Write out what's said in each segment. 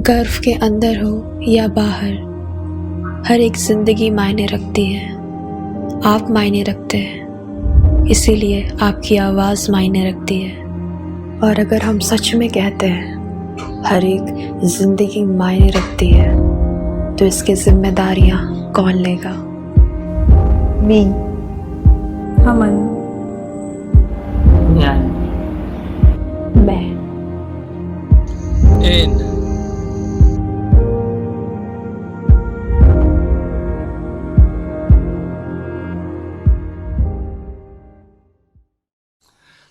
Curve के अंदर हो या बाहर, हर एक जिंदगी मायने रखती है। आप मायने रखते हैं, इसीलिए आपकी आवाज़ मायने रखती है। और अगर हम सच में कहते हैं हर एक जिंदगी मायने रखती है, तो इसकी जिम्मेदारियां कौन लेगा? मी, हमन, मैं। एन।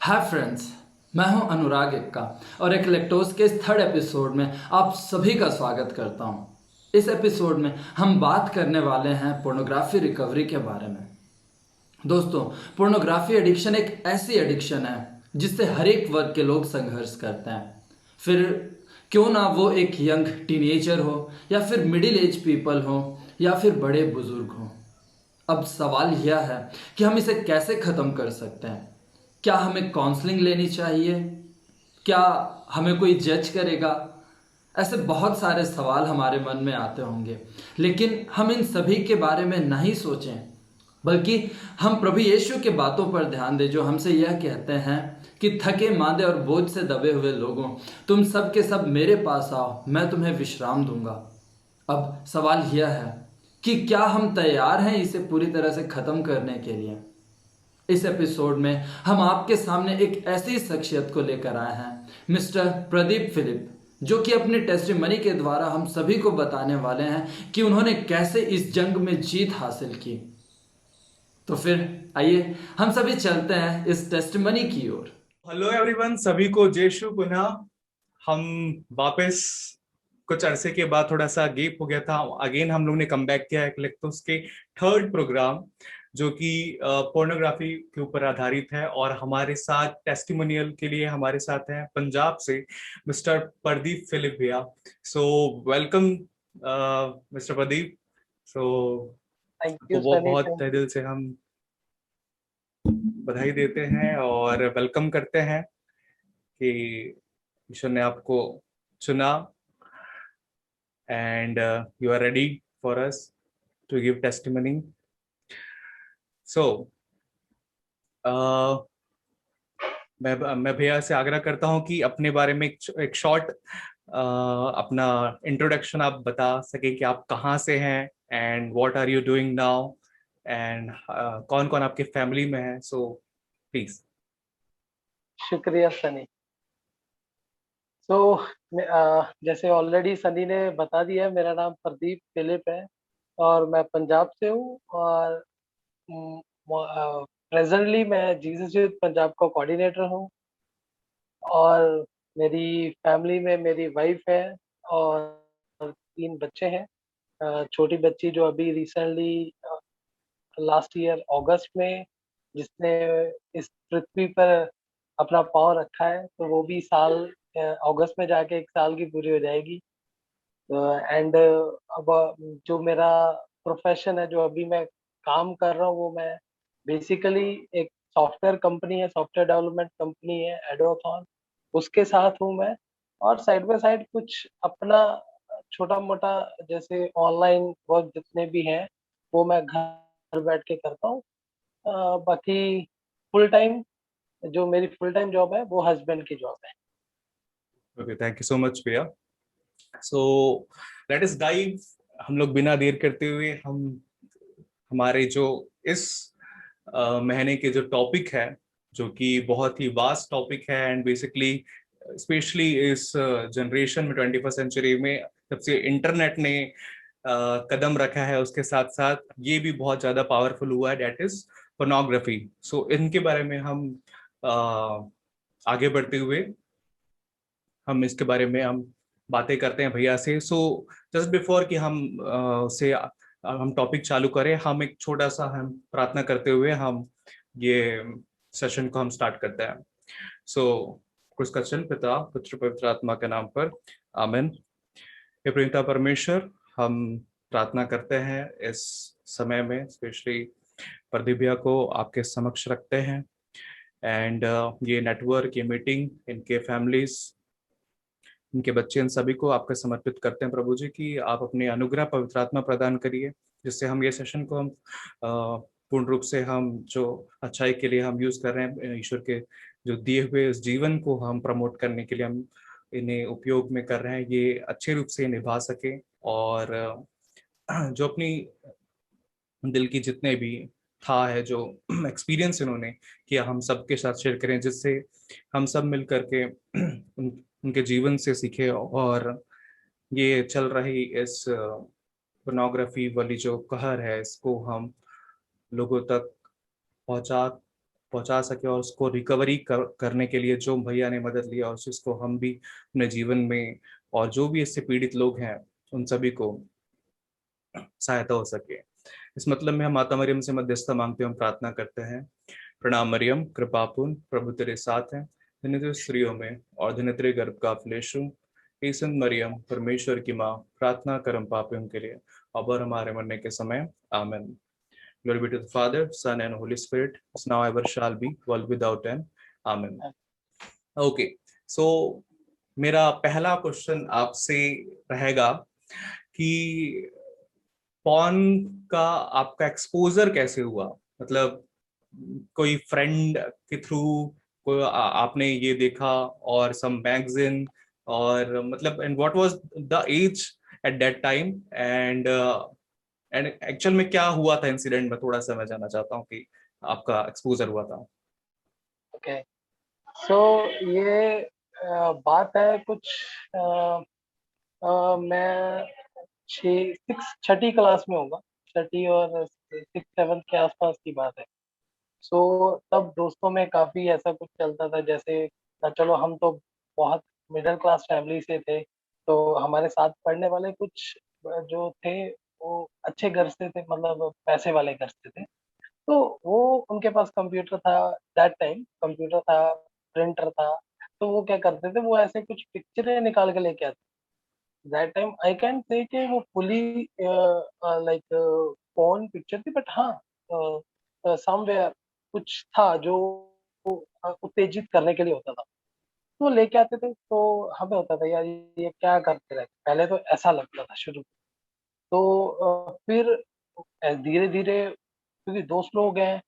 हाय फ्रेंड्स, मैं हूं अनुराग एक्का और एक्लेक्टोस के इस थर्ड एपिसोड में आप सभी का स्वागत करता हूं। इस एपिसोड में हम बात करने वाले हैं पोर्नोग्राफी रिकवरी के बारे में। दोस्तों, पोर्नोग्राफी एडिक्शन एक ऐसी एडिक्शन है जिससे हर एक वर्ग के लोग संघर्ष करते हैं। फिर क्यों ना वो एक यंग टीनेजर हो या फिर मिडिल एज पीपल हो या फिर बड़े बुजुर्ग हो। अब सवाल यह है कि हम इसे कैसे खत्म कर सकते हैं। क्या हमें काउंसलिंग लेनी चाहिए? क्या हमें कोई जज करेगा? ऐसे बहुत सारे सवाल हमारे मन में आते होंगे, लेकिन हम इन सभी के बारे में नहीं सोचें, बल्कि हम प्रभु यीशु के बातों पर ध्यान दें, जो हमसे यह कहते हैं कि थके मांदे और बोझ से दबे हुए लोगों, तुम सब के सब मेरे पास आओ, मैं तुम्हें विश्राम दूंगा। अब सवाल यह है कि क्या हम तैयार हैं इसे पूरी तरह से खत्म करने के लिए? इस एपिसोड में हम आपके सामने एक ऐसी शख्सियत को लेकर आए हैं, मिस्टर प्रदीप फिलिप, जो कि अपनी टेस्टिमनी के द्वारा हम सभी को बताने वाले हैं कि उन्होंने कैसे इस जंग में जीत हासिल की। तो फिर आइए हम सभी चलते हैं इस टेस्टिमनी की ओर। हेलो एवरीवन, सभी को जय शु। पुनः हम वापस कुछ अरसे के बाद, थोड़ा सा गैप हो गया था, अगेन हम लोग ने कम बैक किया एक्लेक्टोस के थर्ड प्रोग्राम, जो कि पोर्नोग्राफी के ऊपर आधारित है। और हमारे साथ टेस्टिमोनियल के लिए हमारे साथ हैं पंजाब से मिस्टर प्रदीप फिलिप भैया। So welcome mister Pradeep. So thank you वो सनी, बहुत थैंक तहे यू। दिल से हम बधाई देते हैं और वेलकम करते हैं कि ईश्वर ने आपको चुना and you are ready for us to give testimony. So मैं भैया से आग्रह करता हूं कि अपने बारे में एक शॉर्ट अपना इंट्रोडक्शन आप बता सके कि आप कहाँ से हैं and what are you doing now and कौन कौन आपके फैमिली में है। So please. शुक्रिया सनी। तो जैसे ऑलरेडी सनी ने बता दिया, मेरा नाम प्रदीप फिलिप है और मैं पंजाब से हूँ। और प्रेजेंटली मैं जीसस यूथ पंजाब का कोऑर्डिनेटर हूँ। और मेरी फैमिली में मेरी वाइफ है और 3 बच्चे हैं। छोटी बच्ची जो अभी रिसेंटली लास्ट ईयर अगस्त में जिसने इस पृथ्वी पर अपना पाँव रखा है, तो वो भी साल अगस्त में जाके 1 साल की पूरी हो जाएगी। एंड अब जो मेरा प्रोफेशन है, जो अभी मैं काम कर रहा हूँ, वो मैं बेसिकली एक सॉफ्टवेयर कंपनी है, सॉफ्टवेयर डेवलपमेंट कंपनी है एडोथॉन, उसके साथ हूँ मैं। और साइड बाय साइड कुछ अपना छोटा-मोटा जैसे ऑनलाइन वर्क जितने भी हैं, वो मैं घर बैठ के करता हूँ। बाकी फुल टाइम जो मेरी फुल टाइम जॉब है, वो हस्बैंड की जॉब है। Okay, thank you so much भैया। So let us dive. हम लोग बिना देर करते हुए हम हमारे जो इस महीने के जो टॉपिक है, जो कि बहुत ही वास्ट टॉपिक है एंड बेसिकली स्पेशली इस जनरेशन में 21st सेंचुरी में जब से इंटरनेट ने कदम रखा है, उसके साथ साथ ये भी बहुत ज्यादा पावरफुल हुआ है, डेट इज पोर्नोग्राफी। सो इनके बारे में हम आगे बढ़ते हुए हम इसके बारे में हम बातें करते हैं भैया से। सो जस्ट बिफोर कि हम टॉपिक चालू करें, हम एक छोटा सा हम प्रार्थना करते हुए हम ये सेशन को हम स्टार्ट करते हैं। सो कुछ क्वेश्चन, पिता पुत्र पवित्र आत्मा के नाम पर आमीन। हे प्रेमता परमेश्वर, हम प्रार्थना करते हैं इस समय में, स्पेशली प्रदीप भैया को आपके समक्ष रखते हैं एंड ये नेटवर्क, ये मीटिंग, इनके फैमिलीज उनके बच्चे, इन सभी को आपको समर्पित करते हैं प्रभु जी कि आप अपने अनुग्रह पवित्र आत्मा प्रदान करिए, जिससे हम ये सेशन को हम पूर्ण रूप से हम जो अच्छाई के लिए हम यूज कर रहे हैं, ईश्वर के जो दिए हुए इस जीवन को हम प्रमोट करने के लिए हम इन्हें उपयोग में कर रहे हैं, ये अच्छे रूप से निभा सके। और जो अपनी दिल की जितने भी था है जो एक्सपीरियंस इन्होंने किया, हम सबके साथ शेयर करें, जिससे हम सब मिल करके उनके जीवन से सीखे और ये चल रही इस पोर्नोग्राफी वाली जो कहर है, इसको हम लोगों तक पहुंचा पहुंचा सके, और उसको रिकवरी करने के लिए जो भैया ने मदद लिया, और उसको हम भी अपने जीवन में, और जो भी इससे पीड़ित लोग हैं उन सभी को सहायता हो सके। इस मतलब में हम माता मरियम से मध्यस्थता मांगते हैं, हम प्रार्थना करते हैं। प्रणाम मरियम, कृपापूर्ण, प्रभु तेरे साथ हैं, धन्य तू स्त्रियों में और धन्य तेरे गर्भ का फल यीशु। हे संत मरियम, परमेश्वर की माँ, प्रार्थना कर हम पापियों के लिए, अब और हमारे मरने के समय। आमेन। Glory be to the Father, Son and Holy Spirit, as now ever shall be, world without end. Amen. Okay, so मेरा पहला क्वेश्चन आपसे रहेगा कि पॉर्न का आपका एक्सपोजर कैसे हुआ? मतलब कोई फ्रेंड के थ्रू कोई आपने ये देखा, और सम मैगजीन, और मतलब and what was the age at that time, and actual में क्या हुआ था इंसिडेंट में, थोड़ा सा मैं जानना चाहता हूँ कि आपका एक्सपोजर हुआ था। ओके, सो ये बात है कुछ मैं छठी क्लास में होगा, छठी और 6-7 के आसपास की बात है। सो तब दोस्तों में काफी ऐसा कुछ चलता था, जैसे चलो हम तो बहुत मिडिल क्लास फैमिली से थे, तो हमारे साथ पढ़ने वाले कुछ जो थे वो अच्छे घर से थे, मतलब पैसे वाले घर से थे। तो वो उनके पास कंप्यूटर था, दैट टाइम कंप्यूटर था, प्रिंटर था। तो वो क्या करते थे, वो ऐसे कुछ पिक्चरें निकाल के लेके आते। That time I can say कि वो फुली लाइक फोन पिक्चर थी, बट हाँ समवेयर कुछ था जो उत्तेजित करने के लिए होता था। तो लेके आते थे, तो हमें होता था यार ये क्या करते रहते, पहले तो ऐसा लगता था शुरू। तो फिर धीरे धीरे क्योंकि दोस्त लोग हैं,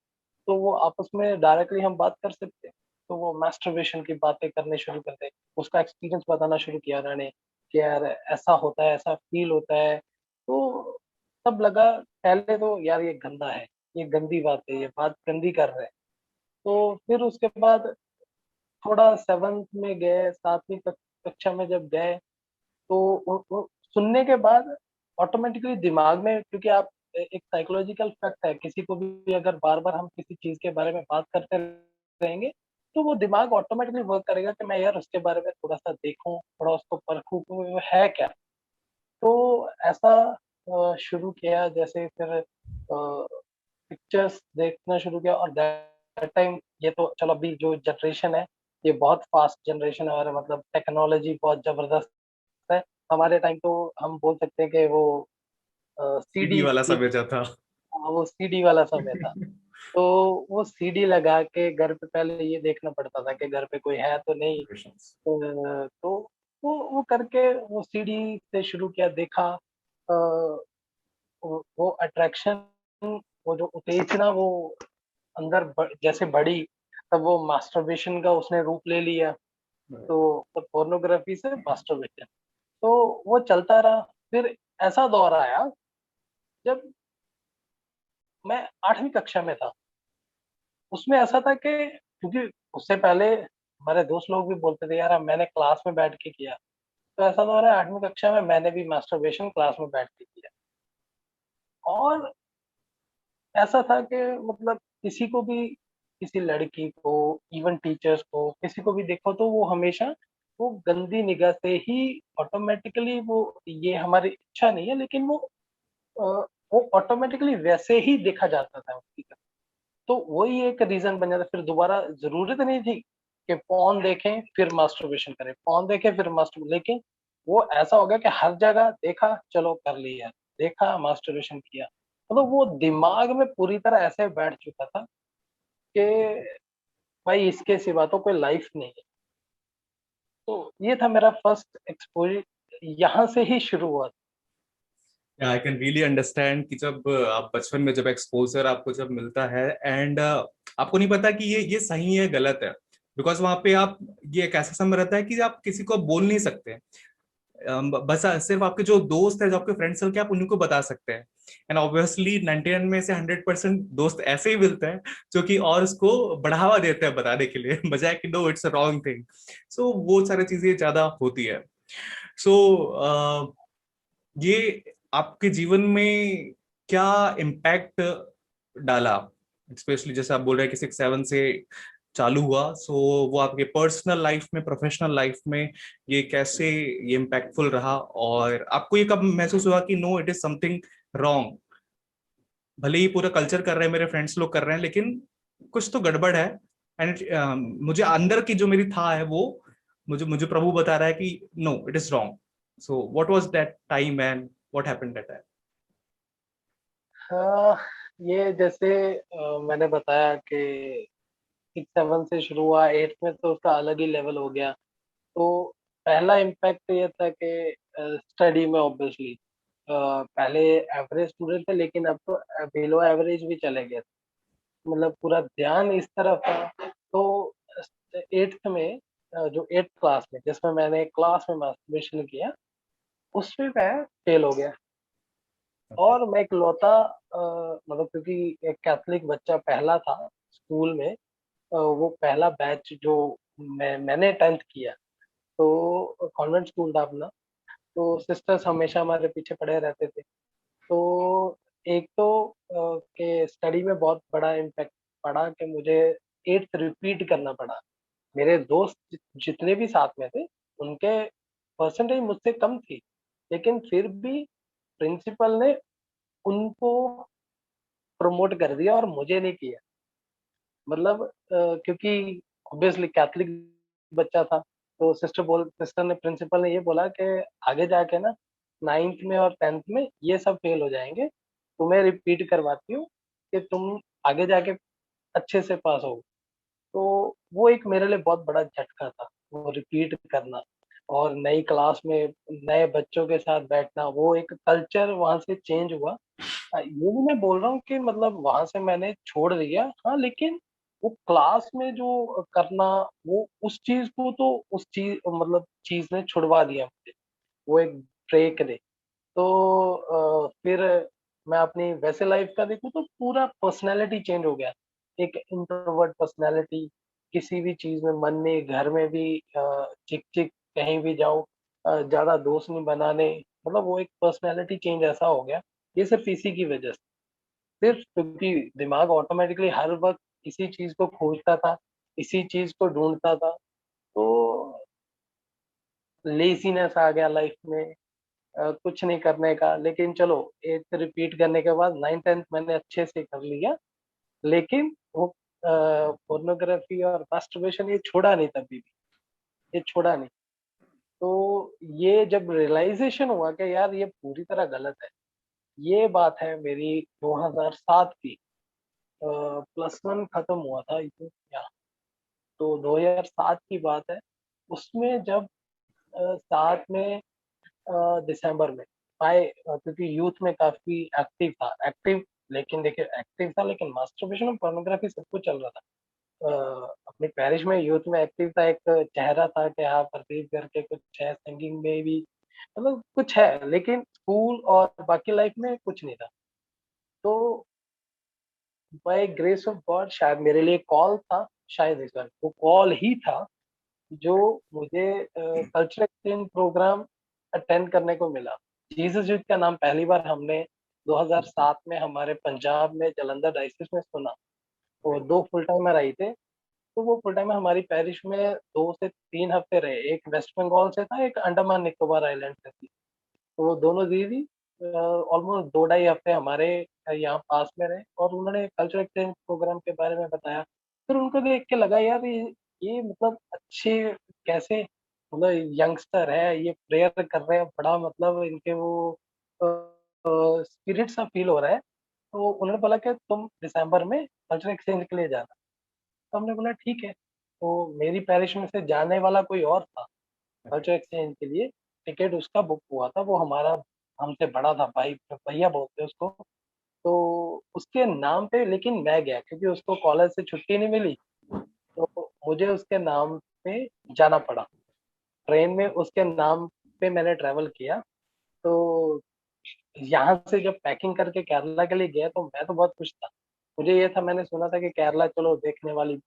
तो वो आपस में डायरेक्टली हम बात कर सकते हैं, तो वो मास्टरबेशन की बातें करने शुरू कर दे। उसका एक्सपीरियंस बताना शुरू किया उन्होंने कि यार ऐसा होता है, ऐसा फील होता है। तो तब लगा, पहले तो यार ये गंदा है, ये गंदी बात है, ये बात गंदी कर रहे हैं। तो फिर उसके बाद थोड़ा 7th में गए, 7वीं कक्षा में जब गए, तो सुनने के बाद ऑटोमेटिकली दिमाग में, क्योंकि आप एक साइकोलॉजिकल फैक्ट है, किसी को भी अगर बार बार हम किसी चीज के बारे में बात करते रहेंगे, तो वो दिमाग ऑटोमेटिकली वर्क करेगा कि मैं यार उसके बारे में थोड़ा सा देखूं, थोड़ा उसको परखूं कि वो है क्या। तो ऐसा शुरू किया, जैसे फिर पिक्चर्स देखना शुरू किया। और दैट टाइम ये तो चलो, अभी जो जनरेशन है ये बहुत फास्ट जनरेशन है, और मतलब टेक्नोलॉजी बहुत जबरदस्त है। हमारे टाइम तो हम बोल सकते हैं कि वो सीडी सीडी वाला की, समय जो था। वो सीडी वाला समय था। तो वो सीडी लगा के घर पे पहले ये देखना पड़ता था कि घर पे कोई है तो नहीं। तो वो करके वो सीडी से शुरू किया, देखा। वो अट्रैक्शन, वो जो उत्तेजना वो अंदर जैसे बढ़ी, तब वो मास्टरबेशन का उसने रूप ले लिया। तो पोर्नोग्राफी से मास्टरबेशन, तो वो चलता रहा। फिर ऐसा दौर आया जब मैं 8वीं कक्षा में था। उसमें ऐसा था कि क्योंकि उससे पहले हमारे दोस्त लोग भी बोलते थे यार मैंने क्लास में बैठ के किया। तो ऐसा दौर है 8वीं कक्षा में, मैंने भी मास्टरबेशन क्लास में बैठ के किया। और ऐसा था कि मतलब किसी को भी, किसी लड़की को, इवन टीचर्स को, किसी को भी देखो तो वो हमेशा वो गंदी निगाह से ही ऑटोमेटिकली, वो ये हमारी इच्छा नहीं है लेकिन वो ऑटोमेटिकली वैसे ही देखा जाता था उसकी तरफ। तो वही एक रीजन बन जाता, फिर दोबारा जरूरत नहीं थी कि फोन देखें फिर मास्टरबेशन करें, फोन देखें फिर मास्टर, लेकिन वो ऐसा हो गया कि हर जगह देखा चलो कर लिया, देखा मास्टरबेशन किया। मतलब वो दिमाग में पूरी तरह ऐसे बैठ चुका था कि भाई इसके सिवा तो कोई लाइफ नहीं है। तो ये था मेरा फर्स्ट एक्सपोज़र, यहाँ से ही शुरू हुआ। आई कैन रियली अंडरस्टैंड कि जब आप बचपन में जब एक्सपोजर आपको जब मिलता है एंड आपको नहीं पता कि ये सही है गलत है, बिकॉज वहां पे आप ये एक ऐसा समय रहता है कि आप किसी को बोल नहीं सकते। बस सिर्फ आपके जो दोस्त है, जो आपके फ्रेंड सर्कल के, आप उनको बता सकते हैं। एंड ऑब्वियसली 99 में से 100% दोस्त ऐसे ही मिलते हैं जो कि और उसको बढ़ावा देते हैं बताने के लिए बजाय कि no it's a wrong thing. So वो सारी चीजें ज्यादा होती है। सो ये आपके जीवन में क्या इम्पैक्ट डाला, स्पेशली जैसे आप बोल रहे हैं कि 6-7 से चालू हुआ, सो वो आपके पर्सनल लाइफ में, प्रोफेशनल लाइफ में ये कैसे ये इम्पैक्टफुल रहा, और आपको ये कब महसूस हुआ कि no it is something wrong, भले ही पूरा कल्चर कर रहे हैं, मेरे फ्रेंड्स लोग कर रहे हैं, लेकिन कुछ तो गड़बड़ है। एंड मुझे अंदर की जो मेरी था है वो मुझे मुझे प्रभु बता रहा है कि no it is wrong. So what was that time and what happened that time? हाँ, ये जैसे मैंने बताया कि 6-7 से शुरू हुआ, 8th में तो उसका अलग ही लेवल हो गया। तो पहला इम्पैक्ट ये था कि स्टडी में ऑब्वियसली पहले एवरेज स्टूडेंट थे, लेकिन अब तो बिलो एवरेज भी चले गए थे। मतलब पूरा ध्यान इस तरफ था। तो 8th में जो 8th क्लास में जिसमें मैंने क्लास में मास्टरबेशन किया, उसमें मैं फेल हो गया। ओके। और मैं इकलौता मतलब क्योंकि एक कैथलिक बच्चा पहला था स्कूल में, वो पहला बैच जो मैंने 10th किया। तो कॉन्वेंट स्कूल था अपना, तो सिस्टर्स हमेशा हमारे पीछे पड़े रहते थे। तो एक तो कि स्टडी में बहुत बड़ा इम्पैक्ट पड़ा कि मुझे 8th रिपीट करना पड़ा। मेरे दोस्त जितने भी साथ में थे, उनके परसेंटेज मुझसे कम थी, लेकिन फिर भी प्रिंसिपल ने उनको प्रमोट कर दिया और मुझे नहीं किया। मतलब क्योंकि ऑब्वियसली कैथलिक बच्चा था, तो सिस्टर ने प्रिंसिपल ने ये बोला कि आगे जाके ना 9th में और 10th में ये सब फेल हो जाएंगे, तुम्हें रिपीट करवाती हूँ कि तुम आगे जाके अच्छे से पास हो। तो वो एक मेरे लिए बहुत बड़ा झटका था, वो रिपीट करना और नई क्लास में नए बच्चों के साथ बैठना, वो एक कल्चर वहाँ से चेंज हुआ। ये भी मैं बोल रहा हूँ कि मतलब वहाँ से मैंने छोड़ दिया, हाँ, लेकिन वो क्लास में जो करना, वो उस चीज़ को तो उस चीज़ मतलब चीज़ ने छुड़वा दिया मुझे, वो एक ब्रेक ने। तो फिर मैं अपनी वैसे लाइफ का देखूँ तो पूरा पर्सनैलिटी चेंज हो गया। एक इंट्रोवर्ट पर्सनैलिटी, किसी भी चीज़ में मन नहीं, घर में भी चिक-चिक, कहीं भी जाओ ज़्यादा दोस्त नहीं बनाने, मतलब वो एक पर्सनैलिटी चेंज ऐसा हो गया, ये सिर्फ़ इसी की वजह से। सिर्फ़ क्योंकि दिमाग ऑटोमैटिकली हर वक़्त इसी चीज़ को खोजता था, इसी चीज़ को ढूँढता था, तो लेज़ीनेस आ गया लाइफ़ में, कुछ नहीं करने का। लेकिन चलो 8th रिपीट करने के बाद 9th-10th मैंने अच्छे से कर लिया, लेकिन वो पोर्नोग्राफ़ी और मास्टरबेशन ये छोड़ा नहीं तभी भी, ये छोड़ा नहीं। तो ये जब रियलाइज़ेशन हुआ कि यार ये पूरी तरह गलत है, ये बात है मेरी 2007 की। +1 खत्म हुआ था ये या तो 2007 की बात है। उसमें जब साथ में दिसंबर में क्योंकि यूथ में काफ़ी एक्टिव था, लेकिन देखिए एक्टिव था, लेकिन मास्टरबेशन और पोर्नोग्राफी सब कुछ चल रहा था। अपनी पैरिश में यूथ में एक्टिव था, एक चेहरा था कि हाँ, प्रदीप करके कुछ है, सिंगिंग में भी मतलब कुछ है, लेकिन स्कूल और बाकी लाइफ में कुछ नहीं था। तो बाय ग्रेस ऑफ गॉड शायद मेरे लिए कॉल था, शायद इस बार वो कॉल ही था जो मुझे कल्चरल एक्सचेंज प्रोग्राम अटेंड करने को मिला। जीसस यूथ का नाम पहली बार हमने 2007 में हमारे पंजाब में जालंधर डायसिस में सुना। और 2 फुल टाइमर आए थे, तो वो फुल टाइमर हमारी पैरिश में 2 से 3 हफ्ते रहे। एक वेस्ट बंगाल से था, एक अंडमान निकोबार आइलैंड से थी। तो वो दोनों दीदी ऑलमोस्ट 2 ढाई हफ्ते हमारे यहाँ पास में रहे और उन्होंने कल्चरल एक्सचेंज प्रोग्राम के बारे में बताया। फिर उनको देख के लगा यार ये मतलब अच्छे कैसे मतलब यंगस्टर है, ये प्रेयर कर रहे हैं, बड़ा मतलब इनके वो स्पिरिट सा फील हो रहा है। तो उन्होंने बोला कि तुम दिसंबर में कल्चरल एक्सचेंज के लिए जाना। तो हमने बोला ठीक है। तो मेरी पैरिश में से जाने वाला कोई और था। कल्चर एक्सचेंज के लिए टिकट उसका बुक हुआ था। वो हमारा हमसे बड़ा था भाई, भैया बोलते उसको। तो उसके नाम पे लेकिन मैं गया क्योंकि उसको कॉलेज से छुट्टी नहीं मिली, तो मुझे उसके नाम पे जाना पड़ा। ट्रेन में उसके नाम पे मैंने ट्रेवल किया। तो यहाँ से जब पैकिंग करके केरला के लिए गया तो मैं तो बहुत खुश था। मुझे ये था, मैंने सुना था कि केरला चलो देखने वाली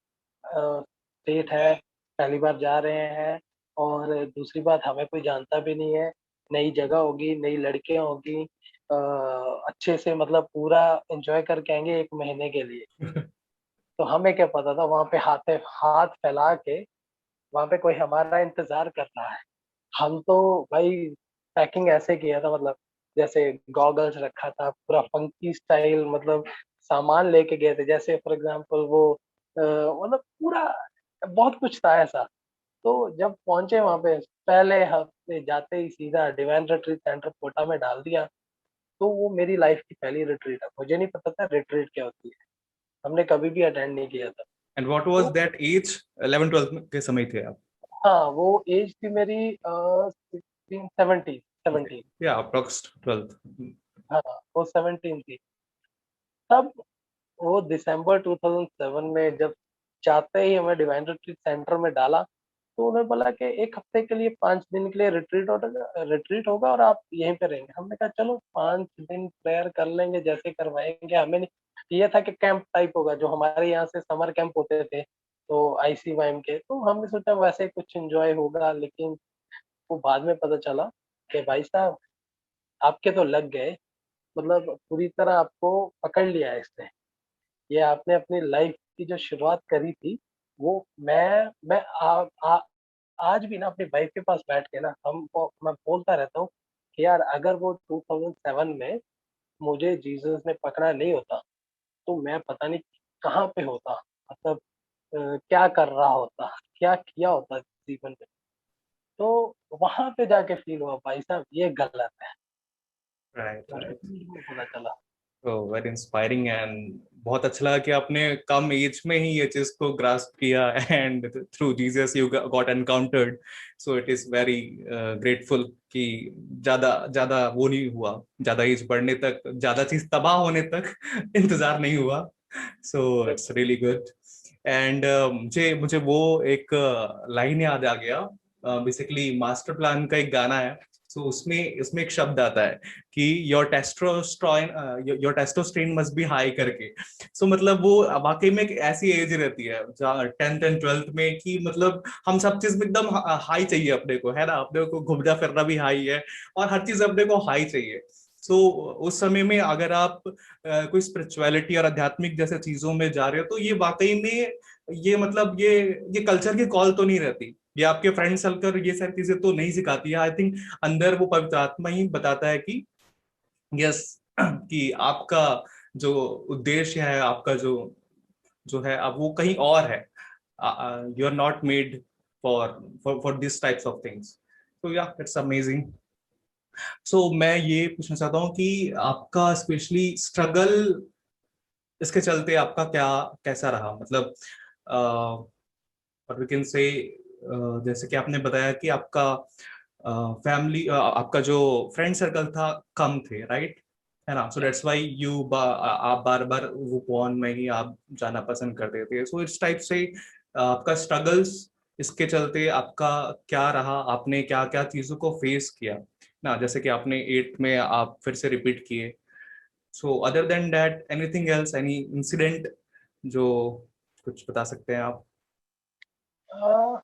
स्टेट है, पहली बार जा रहे हैं, और दूसरी बात हमें कोई जानता भी नहीं है, नई जगह होगी, नई लड़कियां होगी, अच्छे से मतलब पूरा एंजॉय करके आएंगे एक महीने के लिए। तो हमें क्या पता था वहां पे हाथ हाथ फैला के वहां पे कोई हमारा इंतजार कर रहा है। हम तो भाई पैकिंग ऐसे किया था, मतलब जैसे गॉगल्स रखा था, पूरा फंकी स्टाइल, मतलब सामान लेके गए थे, जैसे फॉर एग्जांपल वो मतलब पूरा बहुत कुछ था ऐसा। तो जब पहुंचे वहां पे, पहले हफ्ते जाते ही सीधा डिवाइन रिट्रीट सेंटर कोटा में डाल दिया। तो वो मेरी लाइफ की पहली रिट्रीट है, मुझे नहीं पता था रिट्रीट क्या होती है, हमने कभी भी अटेंड नहीं किया था। एंड व्हाट वाज तो दैट एज? 11 12 के समय थे आप? हाँ, वो एज थी मेरी 17। या अप्रोक्स 12? हाँ, वो 17 थी तब। वो दिसंबर 2007 में जब जाते ही हमें डिवाइन रिट्रीट सेंटर में डाला, तो उन्होंने बोला कि एक हफ्ते के लिए 5 दिन के लिए रिट्रीट होगा और आप यहीं पे रहेंगे। हमने कहा चलो 5 दिन प्रेयर कर लेंगे, जैसे करवाएंगे। हमें नहीं ये था कि कैंप टाइप होगा, जो हमारे यहाँ से समर कैंप होते थे तो ICYM के, तो हमने सोचा वैसे कुछ एंजॉय होगा। लेकिन वो बाद में पता चला कि भाई साहब आपके तो लग गए, मतलब पूरी तरह आपको पकड़ लिया है इसने। ये आपने अपनी लाइफ की जो शुरुआत करी थी, वो मैं आज भी ना अपनी वाइफ के पास बैठ के ना मैं बोलता रहता हूँ कि यार अगर वो 2007 में मुझे जीसस ने पकड़ा नहीं होता तो मैं पता नहीं कहाँ पे होता, मतलब क्या कर रहा होता, क्या किया होता जीवन में। तो वहां पे जाके फील हुआ भाई साहब ये गलत है, राइट, तो राइट। retreat में पता चला। तो वेरी इंस्पायरिंग, एंड बहुत अच्छा लगा कि आपने कम एज में ही ये चीज को ग्रास्प किया, and through Jesus you got encountered. So it is very grateful कि ज्यादा ज्यादा वो नहीं हुआ, ज्यादा एज बढ़ने तक, ज्यादा चीज तबाह होने तक इंतजार नहीं हुआ। So it's really good. And मुझे मुझे वो एक लाइन याद आ गया। बेसिकली मास्टर प्लान का एक गाना है, सो उसमें उसमें एक शब्द आता है कि your testosterone must be high करके। सो मतलब वो वाकई में एक ऐसी एज रहती है जहाँ 10th एंड 12th में, कि मतलब हम सब चीज में एकदम हाई चाहिए अपने को, है ना? अपने को घूमना फिरना भी हाई है, और हर चीज अपने को हाई चाहिए। सो उस समय में अगर आप कोई स्पिरिचुअलिटी और आध्यात्मिक जैसे चीजों में जा रहे हो, तो ये वाकई में ये मतलब ये कल्चर की कॉल तो नहीं रहती, ये आपके फ्रेंड सर्कल ये सारी चीजें तो नहीं सिखाती है। आई थिंक अंदर वो पवित्र आत्मा ही बताता है कि यस, कि आपका जो उद्देश्य है, आपका जो जो है, अब वो कहीं और है। You are not made for for this types of things. तो या इट्स अमेजिंग। सो मैं ये पूछना चाहता हूँ कि आपका स्पेशली स्ट्रगल इसके चलते आपका क्या कैसा रहा, मतलब और वी कैन से, जैसे कि आपने बताया कि आपका फैमिली, आपका जो फ्रेंड सर्कल था कम थे, राइट? है ना? सो दैट्स व्हाई आप बार बार वो पॉन में ही आप जाना पसंद करते थे। सो इस टाइप से आपका स्ट्रगल्स इसके चलते आपका क्या रहा, आपने क्या क्या चीजों को फेस किया ना? जैसे कि आपने 8th में आप फिर से रिपीट किए। So other than that anything else, any incident जो कुछ बता सकते हैं आप? अ,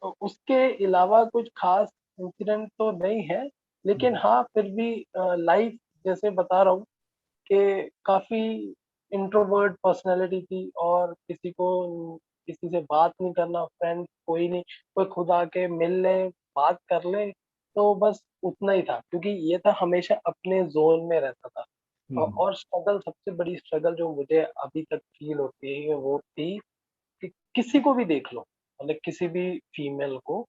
तो उसके अलावा कुछ खास इंसिडेंट तो नहीं है, लेकिन हाँ फिर भी लाइफ जैसे बता रहा हूँ कि काफी इंट्रोवर्ट पर्सनैलिटी थी, और किसी से बात नहीं करना, फ्रेंड कोई नहीं, कोई खुद आके मिल ले, बात कर ले, तो बस उतना ही था, क्योंकि ये था हमेशा अपने जोन में रहता था। और स्ट्रगल, सबसे बड़ी स्ट्रगल जो मुझे अभी तक फील होती है वो थी कि किसी को भी देख लो, मतलब किसी भी फीमेल को,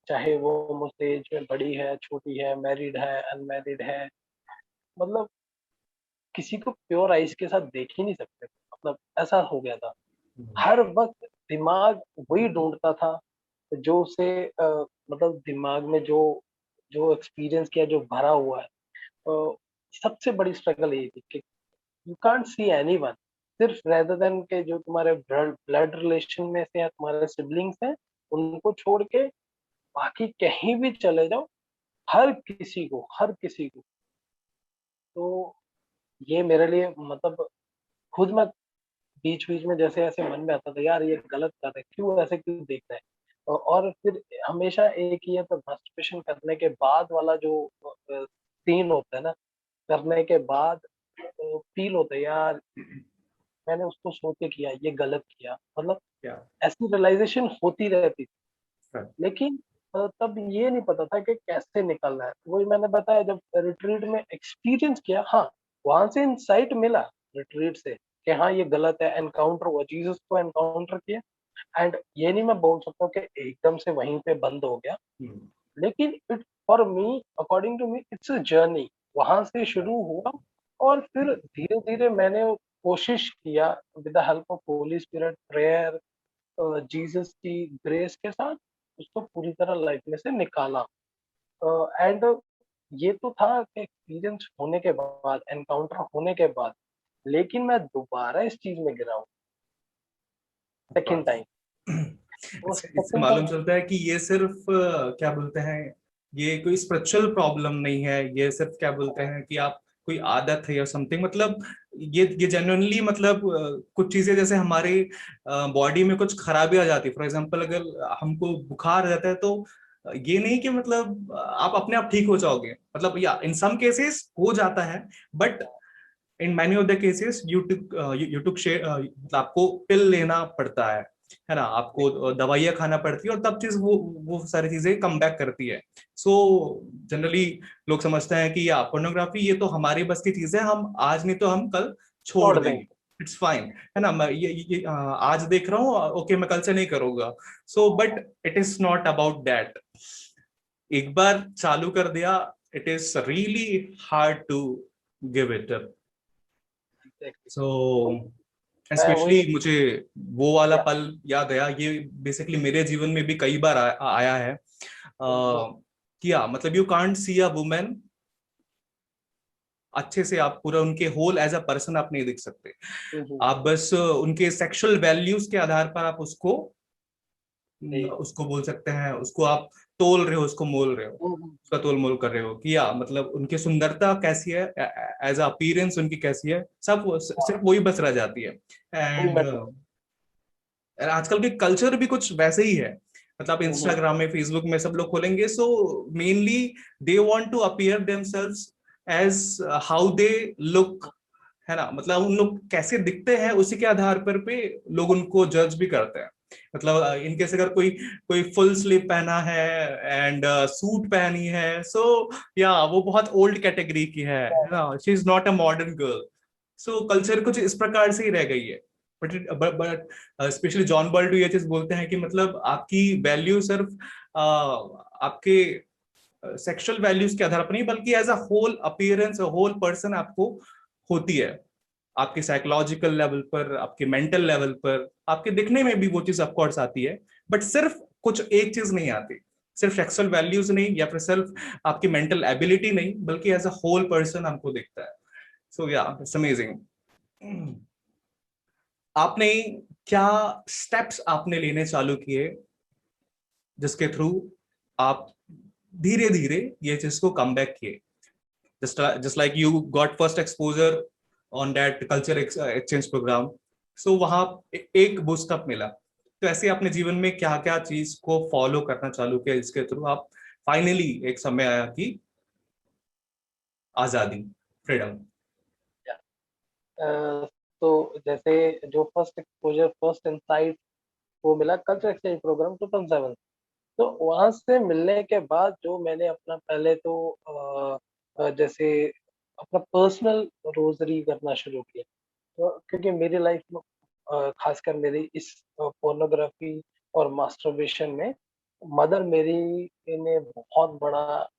चाहे वो मुझसे एज में बड़ी है, छोटी है, मैरिड है, अनमैरिड है, मतलब किसी को प्योर आइज के साथ देख ही नहीं सकते, मतलब ऐसा हो गया था। हर वक्त दिमाग वही ढूंढता था जो उसे मतलब दिमाग में जो जो एक्सपीरियंस किया, जो भरा हुआ है, सबसे बड़ी स्ट्रगल यही थी कि यू कांट सी एनीवन, सिर्फ रेदर देन के जो तुम्हारे ब्लड रिलेशन में से या तुम्हारे सिबलिंग्स हैं, उनको छोड़ के बाकी कहीं भी चले जाओ, हर किसी को। तो ये मेरे लिए मतलब खुद मैं बीच-बीच में जैसे ऐसे मन में आता था, यार ये गलत कर रहे हैं, क्यों ऐसे क्यों देख रहे हैं? और फिर हमेशा एक ये तो मास्टरबेशन करने के बाद वाला जो सीन होता है ना, करने के बाद फील होता है, यार मैंने उसको सोच के किया, ये गलत किया। मतलब क्या ऐसी रियलाइज़ेशन होती रहती थी। लेकिन तब ये नहीं पता था कि कैसे निकलना है। वही मैंने बताया, जब रिट्रीट में एक्सपीरियंस किया, हाँ, वहाँ से इनसाइट मिला रिट्रीट से कि हाँ, ये गलत है, एनकाउंटर हुआ, जीसस को एनकाउंटर किया। एंड ये नहीं मैं बोल सकता हूँ कि एकदम से वहीं पे बंद हो गया, लेकिन it for me, according to me, it's a journey. वहाँ से शुरू हुआ और फिर धीरे-धीरे मैंने कोशिश किया with the help of Holi spirit, prayer, Jesus की ग्रेस के साथ उसको पूरी तरह लाइफ में से निकाला। एंड ये तो था कि एक्सपीरियंस होने के बाद, एनकाउंटर होने के बाद, लेकिन मैं दोबारा इस चीज में गिरा हूँ सेकंड टाइम। वो इससे सेकंड मालूम टाइम चलता है कि ये सिर्फ क्या बोलते हैं, ये कोई स्पिरिचुअल प्रॉब्लम नहीं है, ये सिर्फ क्या बोलते हैं कि आप कोई आदत है या समथिंग, मतलब ये जेन्युइनली, मतलब कुछ चीजें जैसे हमारे बॉडी में कुछ खराबी आ जाती है। फॉर एग्जांपल अगर हमको बुखार रहता है तो ये नहीं कि मतलब आप अपने आप ठीक हो जाओगे, मतलब या इन सम केसेस हो जाता है, but in many of the cases you took मतलब आपको पिल लेना पड़ता है ना, आपको दवाइयाँ खाना पड़ती है, और तब चीज वो सारी चीजें कम बैक करती है। सो जनरली लोग समझते हैं कि या पोर्नोग्राफी ये तो हमारी बस की चीज है, हम आज नहीं तो हम कल छोड़ छोड़ देंगे, देंगे। इट्स फाइन, है ना, मैं ये आज देख रहा हूँ, ओके मैं कल से नहीं करूंगा। So but it is not about that. एक बार चालू कर दिया, it is really hard to give it up. Exactly. So तो मैं स्पेशली वही मुझे वो वाला या पल याद आया, ये बेसिकली मेरे जीवन में भी कई बार आया है। क्या मतलब, you can't see a women अच्छे से, आप पूरा उनके होल एज अ पर्सन आप नहीं दिख सकते। आप बस उनके सेक्सुअल वैल्यूज के आधार पर आप उसको उसको बोल सकते हैं, उसको आप तोल रहे हो, उसको मोल रहे हो, उसका तोल मोल कर रहे हो कि या मतलब उनकी सुंदरता कैसी है, एज अ अपीयरेंस उनकी कैसी है, सब सिर्फ वही बस रह जाती है। वही एंड मैटर। आजकल के कल्चर भी कुछ वैसे ही है, मतलब इंस्टाग्राम में, फेसबुक में सब लोग खोलेंगे, so mainly they want to appear themselves as how they look, है ना, मतलब उन लोग कैसे दिखते हैं उसी के आधार पर पे लोग उनको जज भी करते हैं। मतलब इनके से अगर कोई कोई फुल स्लीव पहना है एंड सूट पहनी है, सो या वो बहुत ओल्ड कैटेगरी की है ना, she is not a modern girl. So culture कुछ इस प्रकार से ही रह गई है। But specially John Ball too ये चीज बोलते हैं कि मतलब आपकी वैल्यू सिर्फ आपके सेक्सुअल वैल्यूज के आधार पर नहीं, बल्कि as a whole appearance, whole person आपको होती है, आपके साइकोलॉजिकल लेवल पर, आपके मेंटल लेवल पर, आपके दिखने में भी वो चीज ऑफकोर्स आती है, बट सिर्फ कुछ एक चीज नहीं आती, सिर्फ सेक्सुअल वैल्यूज नहीं, या फिर सिर्फ आपकी मेंटल एबिलिटी नहीं, बल्कि एज अ होल पर्सन हमको दिखता है। सो या इट्स अमेजिंग। आपने क्या स्टेप्स आपने लेने चालू किए जिसके थ्रू आप धीरे धीरे ये चीज को कम बैक किए, just like you got first exposure on that culture exchange program, so वहां एक बूस्ट अप मिला, तो ऐसे अपने जीवन में क्या क्या चीज को फॉलो करना चालू किया जिसके थ्रू आप फाइनली एक समय आया कि आजादी, फ्रीडम। तो जैसे जो फर्स्ट एक्सपोजर, फर्स्ट इनसाइट वो मिला कल्चर एक्सचेंज प्रोग्राम 2007। तो वहां से मिलने के बाद जो मैंने अपना पहले तो जैसे अपना पर्सनल रोजरी करना शुरू किया, तो क्योंकि मेरी लाइफ में खासकर मेरी इस पोर्नोग्राफी और मास्टरबेशन में मदर मेरी ने बहुत बड़ा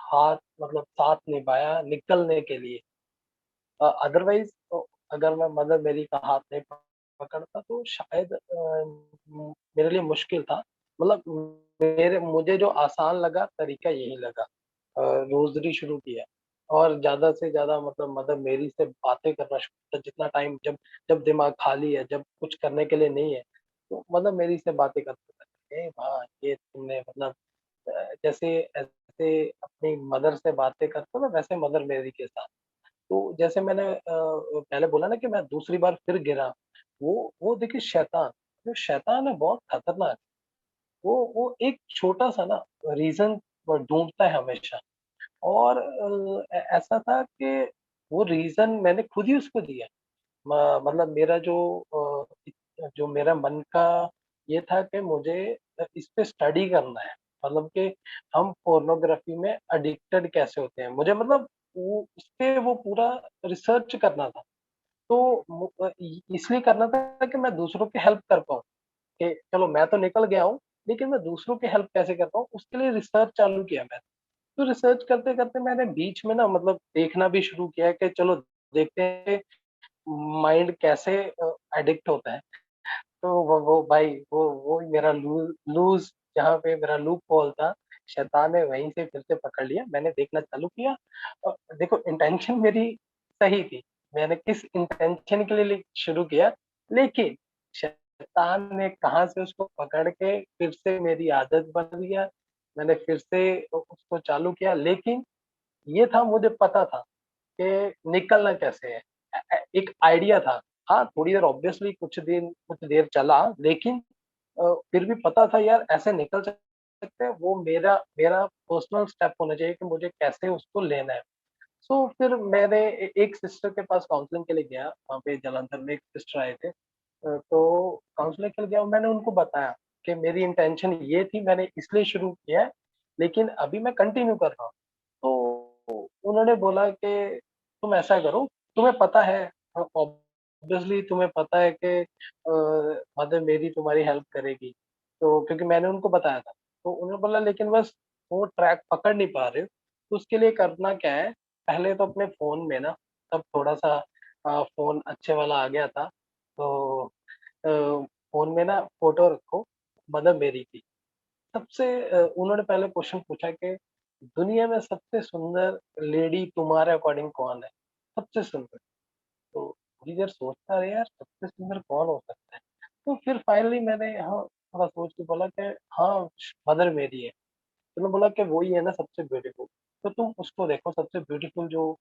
हाथ, मतलब साथ निभाया निकलने के लिए। अदरवाइज तो अगर मैं मदर मेरी का हाथ नहीं पकड़ता तो शायद मेरे लिए मुश्किल था। मतलब मुझे जो आसान लगा तरीका यही लगा। रोज़री शुरू किया और ज़्यादा से ज़्यादा मतलब मदर मेरी से बातें करना शुरू किया। जितना टाइम जब जब दिमाग खाली है, जब कुछ करने के लिए नहीं है, तो मदर मेरी से बातें करते थे। वाह! ये तुमने मतलब जैसे ऐसे अपनी मदर से बातें करते हो ना, वैसे मदर मेरी के साथ। तो जैसे मैंने पहले बोला ना कि मैं दूसरी बार फिर गिरा, वो देखिए शैतान, जो शैतान है बहुत खतरनाक। वो एक छोटा-सा ना रीज़न ढूँढता है हमेशा। और ऐसा था कि वो रीज़न मैंने खुद ही उसको दिया। मतलब मेरा जो मेरा मन का ये था कि मुझे इस पे स्टडी करना है। मतलब कि हम पोर्नोग्राफ़ी में एडिक्टेड कैसे होते हैं। मुझे मतलब वो उसपे वो पूरा रिसर्च करना था। तो इसलिए करना था कि मैं दूसरों की हेल्प कर पाऊँ। कि चलो मैं तो निकल गया हूँ, लेकिन मैं दूसरों की हेल्प कैसे कर पाऊँ, उसके लिए रिसर्च चालू किया मैंने। तो रिसर्च करते-करते मैंने बीच में ना मतलब देखना भी शुरू किया कि चलो देखते हैं माइंड कैसे एडिक्ट होता है। तो वो भाई वो मेरा लूज़ जहाँ पे मेरा लूप होल था, शैतान ने वहीं से फिर से पकड़ लिया। मैंने देखना चालू किया। देखो इंटेंशन मेरी सही थी। मैंने किस इंटेंशन के लिए शुरू किया, लेकिन शैतान ने कहाँ से उसको पकड़ के फिर से मेरी आदत बन गया। मैंने फिर से उसको चालू किया, लेकिन ये था मुझे पता था कि निकलना कैसे है। एक आइडिया था। हाँ, थोड़ी देर ऑब्वियसली कुछ देर चला, लेकिन फिर भी पता था यार ऐसे निकल सकते हैं, वो मेरा मेरा पर्सनल स्टेप होना चाहिए कि मुझे कैसे उसको लेना है। सो फिर मैंने एक सिस्टर के पास काउंसलिंग के लिए गया, वहाँ पे जालंधर में एक सिस्टर आए थे। तो काउंसलिंग के लिए गया और मैंने उनको बताया कि मेरी इंटेंशन ये थी, मैंने इसलिए शुरू किया है, लेकिन अभी मैं कंटिन्यू कर रहा हूँ। तो उन्होंने बोला कि तुम ऐसा करो, तुम्हें पता है ऑब्वियसली तुम्हें पता है कि मदर मेरी तुम्हारी हेल्प करेगी। तो क्योंकि मैंने उनको बताया था। तो उन्होंने बोला लेकिन बस वो ट्रैक पकड़ नहीं पा रहे हो, तो उसके लिए करना क्या है, पहले तो अपने फ़ोन में ना तब थोड़ा-सा फ़ोन अच्छे वाला आ गया था, तो फ़ोन में ना फ़ोटो रखो मदर मेरी की। उन्होंने पहले क्वेश्चन पूछा कि दुनिया में सबसे सुंदर लेडी तुम्हारे अकॉर्डिंग कौन है? सबसे सुंदर। तो थोड़ी देर सोचता रहा यार सबसे सुंदर कौन हो सकता है? तो फिर फाइनली मैंने हाँ, थोड़ा सोच के बोला कि हाँ, मदर मेरी है। तो मैं बोला कि वो ही है ना सबसे ब्यूटीफुल। तो तुम उसको देखो सबसे ब्यूटीफुल जो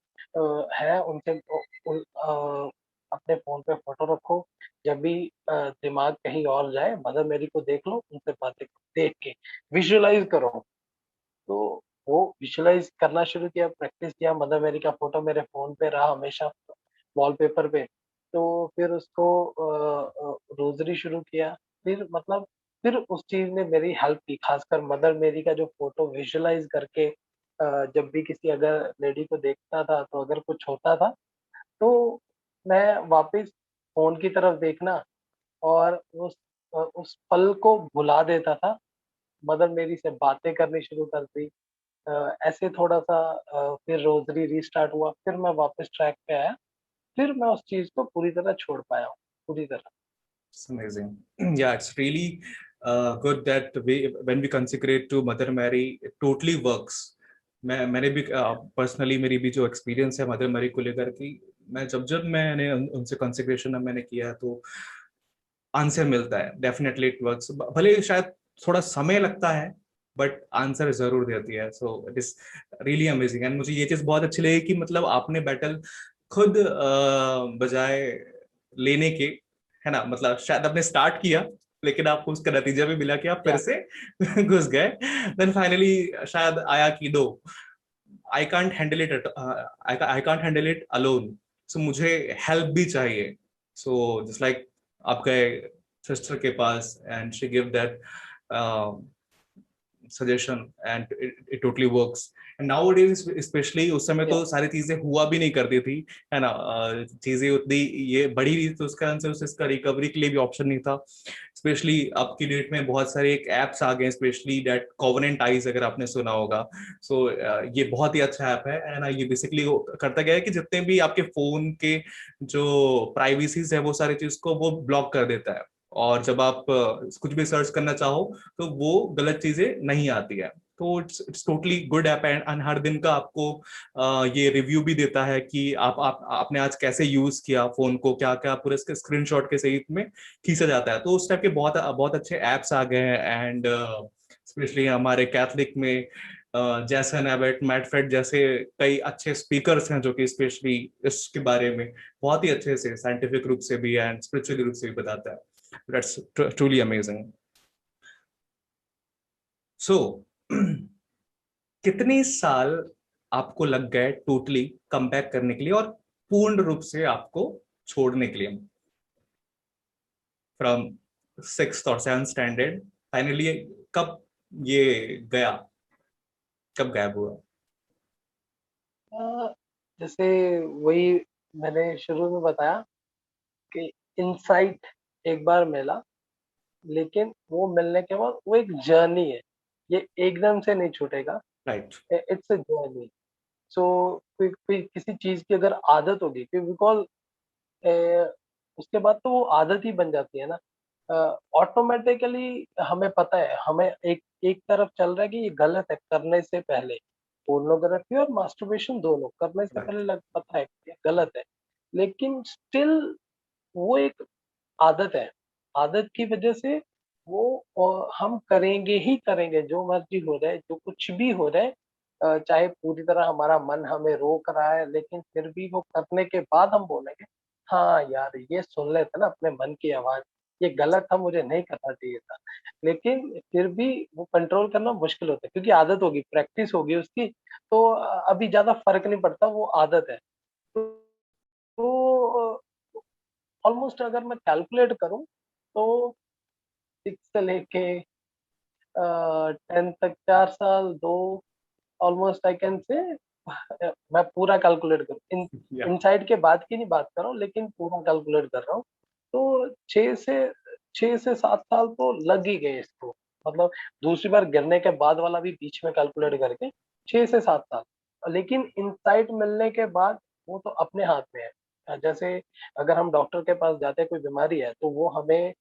है उनसे अपने फ़ोन पे फ़ोटो रखो। जब भी दिमाग कहीं और जाए मदर मेरी को देख लो, उनसे बातें देख के विज़ुअलाइज़ करो। तो वो विज़ुअलाइज़ करना शुरू किया, प्रैक्टिस किया, मदर मेरी का फ़ोटो मेरे फ़ोन पे रहा हमेशा वॉलपेपर पे। तो फिर उसको रोज़री शुरू किया। फिर उस चीज़ ने मेरी हेल्प की, ख़ासकर मदर मेरी का जो फ़ोटो विज़ुअलाइज़ करके जब भी किसी अगर लेडी को देखता था, तो अगर कुछ होता था, तो मैं वापस फ़ोन की तरफ देखना और उस पल को भुला देता था। मदर मेरी से बातें करनी शुरू कर दी। ऐसे थोड़ा-सा फिर रोज़री रीस्टार्ट हुआ, फिर मैं वापस ट्रैक पे आया, फिर मैं उस चीज़ को पूरी तरह छोड़ पाया हूँ, पूरी तरह। It's amazing. Yeah, it's really good that when we consecrate to Mother Mary, it totally works. मैंने भी पर्सनली मेरी भी जो एक्सपीरियंस है मदर मैरी को लेकर कि मैं जब मैंने उनसे कंसेक्रेशन मैंने किया तो आंसर मिलता है, डेफिनेटली इट वर्क्स। भले ही शायद थोड़ा समय लगता है बट आंसर जरूर देती है। So it is really amazing and मुझे ये चीज बहुत अच्छी लगी कि मतलब आपने बैटल खुद बजाय लेने के, है ना, मतलब शायद आपने स्टार्ट किया लेकिन आपको उसका नतीजा भी मिला कि आप फिर या से घुस गए। देन फाइनली शायद आया कि though I can't handle it, I can't handle it alone, so मुझे हेल्प भी चाहिए। सो जस्ट लाइक आप गए सिस्टर के पास and she give that suggestion and it totally works. And now it is specially उस समय या तो सारी चीजें हुआ भी नहीं करती थी, है ना, चीजें उतनी ये बढ़ी रही तो उसका आंसर उसका रिकवरी के लिए भी ऑप्शन नहीं था। स्पेशली अब की डेट में बहुत सारे एक एप्स आ गए, स्पेशली दैट कोवेनेंट आइज, अगर आपने सुना होगा। सो ये बहुत ही अच्छा ऐप है एंड ये बेसिकली करता गया है कि जितने भी आपके फोन के जो प्राइवेसीज है वो सारी चीज को वो ब्लॉक कर देता है। और जब आप कुछ भी सर्च करना चाहो तो वो गलत चीजें नहीं आती है। तो it's totally good app, and हर दिन का आपको ये रिव्यू भी देता है कि आपने आज कैसे यूज किया फोन को, क्या क्या पूरे इसके स्क्रीनशॉट के सहित में खींचा जाता है। तो उस टाइप के बहुत बहुत अच्छे एप्स आ गए हैं। एंड स्पेशली हमारे कैथलिक में जैसन एबट, मैट फेड जैसे कई अच्छे स्पीकर्स हैं जो कि स्पेशली इसके बारे में बहुत ही अच्छे से साइंटिफिक रूप से भी एंड स्पिरिचुअली रूप से भी बताता है। That's truly amazing. So, कितने साल आपको लग गए टोटली कम बैक करने के लिए और पूर्ण रूप से आपको छोड़ने के लिए, फ्रॉम 6th और 7th स्टैंडर्ड फाइनली कब ये गया, कब गायब हुआ? जैसे वही मैंने शुरू में बताया कि इंसाइट एक बार मिला, लेकिन वो मिलने के बाद वो एक जर्नी है, ये एकदम से नहीं छूटेगा। Right. It's a journey. So कोई किसी चीज की अगर आदत होगी, बिकॉज उसके बाद तो वो आदत ही बन जाती है ना। ऑटोमेटिकली हमें पता है, हमें एक एक तरफ चल रहा है कि ये गलत है करने से पहले। पोर्नोग्राफी और मास्टरबेशन दोनों करने से राइट। पहले पता है कि ये गलत है, लेकिन स्टिल वो एक आदत है। आदत की वजह से वो हम करेंगे ही करेंगे, जो मर्जी हो जाए, जो कुछ भी हो जाए। चाहे पूरी तरह हमारा मन हमें रोक रहा है, लेकिन फिर भी वो करने के बाद हम बोलेंगे, हाँ यार ये सुन लेते ना अपने मन की आवाज, ये गलत था, मुझे नहीं करना चाहिए था। लेकिन फिर भी वो कंट्रोल करना मुश्किल होता है, क्योंकि आदत होगी, प्रैक्टिस होगी उसकी। तो अभी ज्यादा फर्क नहीं पड़ता, वो आदत है। तो ऑलमोस्ट अगर मैं कैलकुलेट करूं तो 6 से लेके 10 तक 4 साल, दो, ऑलमोस्ट आई कैन से। मैं पूरा कैलकुलेट करूं, या इनसाइड के बाद की नहीं बात कर रहा हूँ, लेकिन पूरा कैलकुलेट कर रहा हूँ। तो 6 से 7 साल तो लग ही गए इसको। मतलब दूसरी बार गिरने के बाद वाला भी बीच में कैलकुलेट करके 6 से 7 साल। लेकिन इंसाइट मिलने के बाद वो तो अपने हाथ में है। जैसे अगर हम डॉक्टर के पास जाते हैं, कोई बीमारी है, तो वो हमें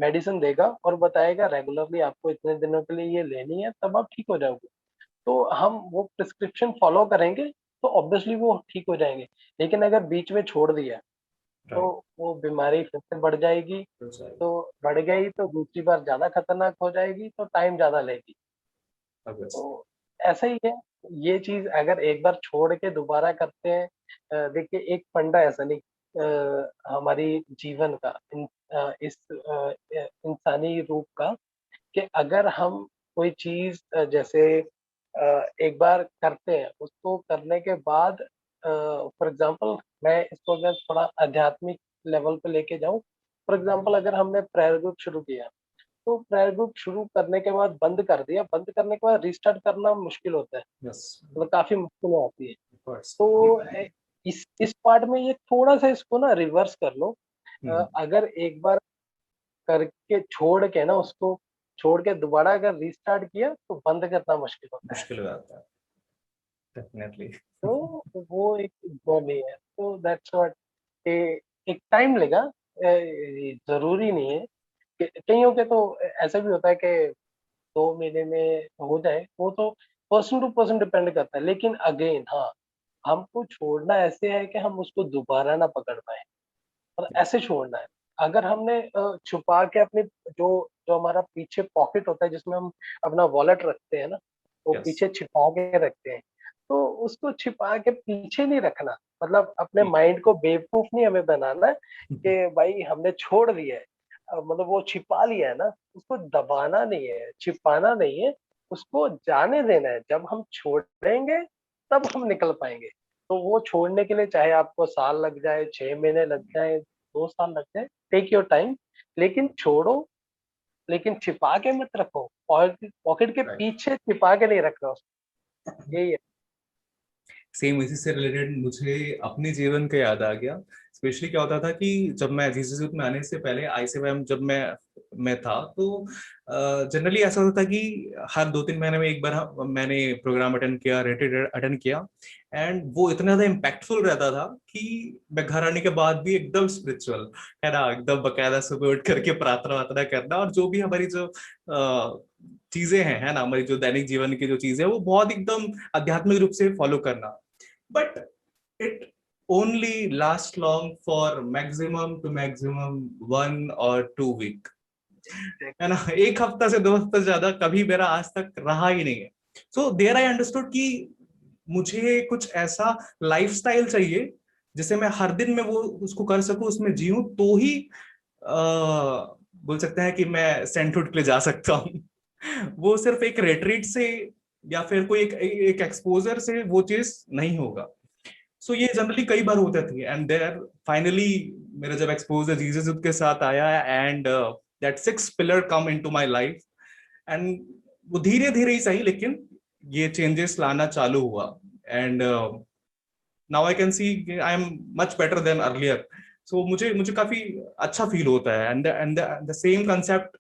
मेडिसिन देगा और बताएगा रेगुलरली आपको इतने दिनों के लिए ये लेनी है, तब आप ठीक हो जाओगे। तो हम वो प्रिस्क्रिप्शन फॉलो करेंगे, तो ऑब्वियसली वो ठीक हो जाएंगे। लेकिन अगर बीच में छोड़ दिया तो राइट। वो बीमारी फिर से बढ़ जाएगी। तो बढ़ गई तो दूसरी बार ज्यादा खतरनाक हो जाएगी, तो टाइम ज्यादा लेगी। तो ऐसा ही है। ये चीज अगर एक बार छोड़ के दोबारा करते हैं, देखिए एक फंडा ऐसा नहीं, हमारी जीवन का, इस इंसानी रूप का, कि अगर हम कोई चीज जैसे एक बार करते हैं, उसको करने के बाद फॉर एग्जांपल, मैं इसको अगर थोड़ा आध्यात्मिक लेवल पे लेके जाऊं, फॉर एग्जांपल अगर हमने प्रेयर ग्रुप शुरू किया, तो प्रेयर ग्रुप शुरू करने के बाद बंद कर दिया, बंद करने के बाद रिस्टार्ट करना मुश्किल होता है, यस। मतलब काफी मुश्किलें आती है। Of course. तो इस पार्ट में ये थोड़ा सा इसको ना रिवर्स कर लो। अगर एक बार करके छोड़ के ना, उसको छोड़ के दोबारा अगर रिस्टार्ट किया, तो बंद करना मुश्किल होता है। मुश्किल हो जाता है डेफिनेटली। तो वो एक जर्नी है, तो दैट्स व्हाट। एक टाइम लेगा, जरूरी नहीं है कि कईयों के तो ऐसा भी होता है कि 2 महीने में हो जाए, वो तो पर्सन टू पर्सन डिपेंड करता है। लेकिन अगेन हाँ, हमको छोड़ना ऐसे है कि हम उसको दोबारा ना पकड़ पाए, और ऐसे छोड़ना है। अगर हमने छुपा के अपने, जो जो हमारा पीछे पॉकेट होता है जिसमें हम अपना वॉलेट रखते हैं ना, वो यस। पीछे छिपा के रखते हैं। तो उसको छिपा के पीछे नहीं रखना, मतलब अपने माइंड को बेवकूफ नहीं हमें बनाना है कि भाई हमने छोड़ दिया है। मतलब वो छिपा लिया है ना, उसको दबाना नहीं है, छिपाना नहीं है, उसको जाने देना है। जब हम छोड़ेंगे तब हम निकल पाएंगे। तो वो छोड़ने के लिए चाहे आपको साल लग जाए, 6 महीने लग जाए, 2 साल लग जाए, टेक योर टाइम, लेकिन छोड़ो। लेकिन छिपा के मत रखो, पॉकेट के राइट। पीछे छिपा के नहीं रखना उसको। यही है। सेम इसी से रिलेटेड मुझे अपने जीवन का याद आ गया। स्पेशली क्या होता था कि जब मैं जीसस यूथ में आने से पहले ICFM जब मैं था, तो जनरली ऐसा होता था कि हर 2-3 महीने में एक बार मैंने प्रोग्राम अटेंड किया, रेट्रीट अटेंड किया, एंड वो इतना ज्यादा इम्पैक्टफुल रहता था कि मैं घर आने के बाद भी एकदम स्पिरिचुअल, है ना, एकदम बकायदा सुबह उठ करके प्रार्थना वार्थना करना, और जो भी हमारी जो चीजें हैं, है ना, हमारी जो दैनिक जीवन की जो चीजें हैं वो बहुत एकदम आध्यात्मिक रूप से फॉलो करना। But it only last long for maximum to maximum 1 or 2 week, है ना, 1 हफ्ता से 2 हफ्ता ज्यादा कभी मेरा आज तक रहा ही नहीं है। सो देयर आई अंडरस्टूड कि मुझे कुछ ऐसा लाइफस्टाइल चाहिए जिसे मैं हर दिन में वो उसको कर सकूं, उसमें जीऊं, तो ही बोल सकते हैं कि मैं सेंटहुड के लिए जा सकता हूँ। वो सिर्फ एक रेट्रीट से या फिर कोई एक एक्सपोजर से वो चीज नहीं होगा। सो ये जनरली कई बार होता थी, एंड देयर फाइनली मेरा जब एक्सपोजर जीसस यूथ के साथ आया, and that 6 pillar come into my life, and वो धीरे धीरे ही सही, लेकिन ये चेंजेस लाना चालू हुआ, and now I can see I am much better than earlier. So मुझे मुझे काफी अच्छा फील होता है, एंड द सेम कंसेप्ट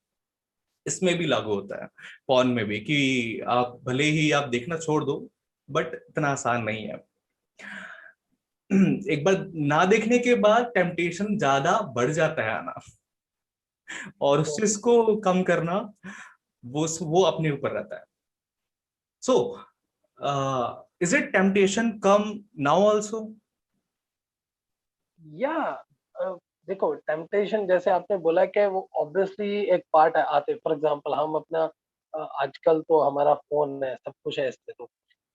इसमें भी लागू होता है, पॉर्न में भी, कि आप भले ही आप देखना छोड़ दो, बट इतना आसान नहीं है। एक बार ना देखने के बाद टेम्पटेशन ज्यादा बढ़ जाता है आना, और उस चीज को कम करना वो अपने ऊपर रहता है। So is it temptation come now also? या देखो, टेम्पटेशन जैसे आपने बोला कि वो ऑब्वियसली एक पार्ट है आते, फॉर एग्जांपल हम अपना आजकल तो हमारा फोन है, सब कुछ है इससे,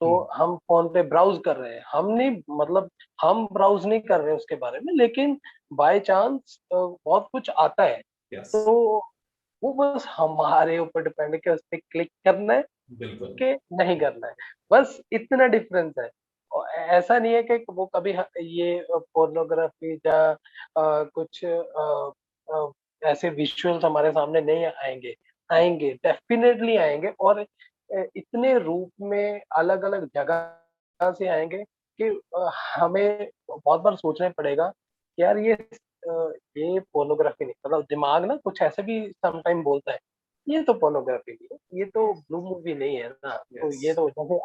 तो हम फोन पे ब्राउज कर रहे हैं, हम नहीं, मतलब हम ब्राउज नहीं कर रहे उसके बारे में, लेकिन बाय चांस बहुत कुछ आता है, यस, तो वो बस हमारे ऊपर डिपेंड है कि उस पर क्लिक करना है बिल्कुल। कि नहीं करना है, बस इतना डिफरेंस है। और ऐसा नहीं है कि वो कभी ये पोर्नोग्राफी या कुछ ऐसे विजुअल्स हमारे सामने नहीं आएंगे, आएंगे, डेफिनेटली आएंगे, और इतने रूप में अलग अलग जगह से आएंगे कि हमें बहुत बार सोचना पड़ेगा कि यार ये पोर्नोग्राफी नहीं, मतलब दिमाग ना कुछ ऐसे भी समटाइम बोलता है, ये तो पोर्नोग्राफी नहीं है, ये तो ब्लू मूवी नहीं है ना, तो यस, ये तो जैसे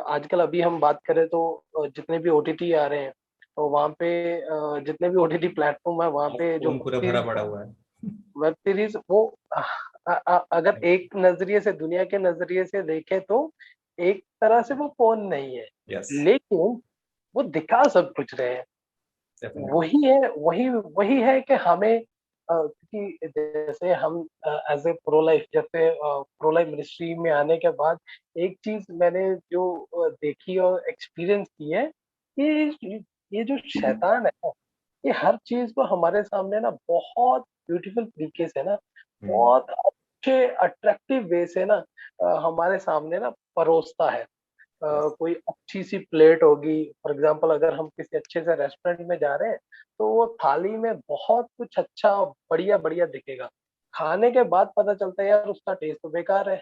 आजकल अभी हम बात करें तो जितने भी ओटीटी आ रहे हैं, तो वहाँ पे जितने भी ओटीटी प्लेटफॉर्म है वहाँ पे जो फोन पूरा भरा पड़ा हुआ है। वेब सीरीज वो अगर एक नजरिए से, दुनिया के नजरिए से देखें तो एक तरह से वो फोन नहीं है, यस, लेकिन वो दिखा सब कुछ रहे हैं। डेफिनेटली। वही है, वही वही है कि हमें क्योंकि जैसे हम एज ए प्रो लाइफ, जैसे प्रो लाइफ मिनिस्ट्री में आने के बाद एक चीज मैंने जो देखी और एक्सपीरियंस की है कि ये जो शैतान है, ये हर चीज को हमारे सामने ना बहुत ब्यूटीफुल तरीके से ना, बहुत अच्छे अट्रैक्टिव वे से ना हमारे सामने ना परोसता है। यस, कोई अच्छी सी प्लेट होगी, फॉर एग्जांपल अगर हम किसी अच्छे से रेस्टोरेंट में जा रहे हैं, तो वो थाली में बहुत कुछ अच्छा बढ़िया बढ़िया दिखेगा, खाने के बाद पता चलता है यार उसका टेस्ट तो बेकार है,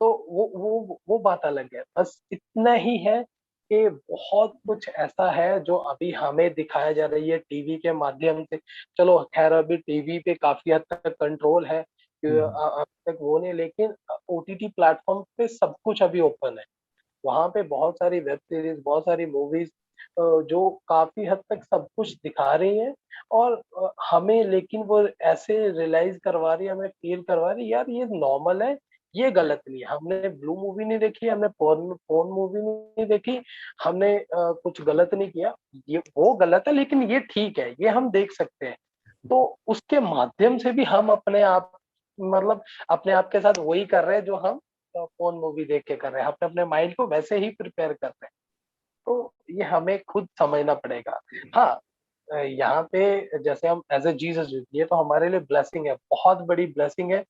तो वो बात अलग है। बस इतना ही है कि बहुत कुछ ऐसा है जो अभी हमें दिखाया जा रही है टीवी के माध्यम से। चलो खैर, अभी टीवी पे काफी हद तक कंट्रोल है कि अब तक वो नहीं, लेकिन ओटीटी प्लेटफॉर्म पे सब कुछ अभी ओपन है। वहां पे बहुत सारी वेब सीरीज, बहुत सारी मूवीज जो काफी हद तक सब कुछ दिखा रही है, और हमें लेकिन वो ऐसे रियलाइज करवा रही है, हमें फील करवा रही है यार ये नॉर्मल है, ये गलत नहीं है। हमने ब्लू मूवी नहीं देखी, हमने पोर्न मूवी नहीं देखी, हमने कुछ गलत नहीं किया, ये वो गलत है लेकिन ये ठीक है, ये हम देख सकते हैं। तो उसके माध्यम से भी हम अपने आप, मतलब अपने आप के साथ वही कर रहे हैं जो हम फोन मूवी देख के कर रहे हैं, अपने अपने माइंड को वैसे ही प्रिपेयर कर रहे हैं। तो ये हमें खुद समझना पड़ेगा। हाँ, यहाँ पे जैसे हम एज ए जीसस, ये तो हमारे लिए ब्लेसिंग है, बहुत बड़ी ब्लेसिंग है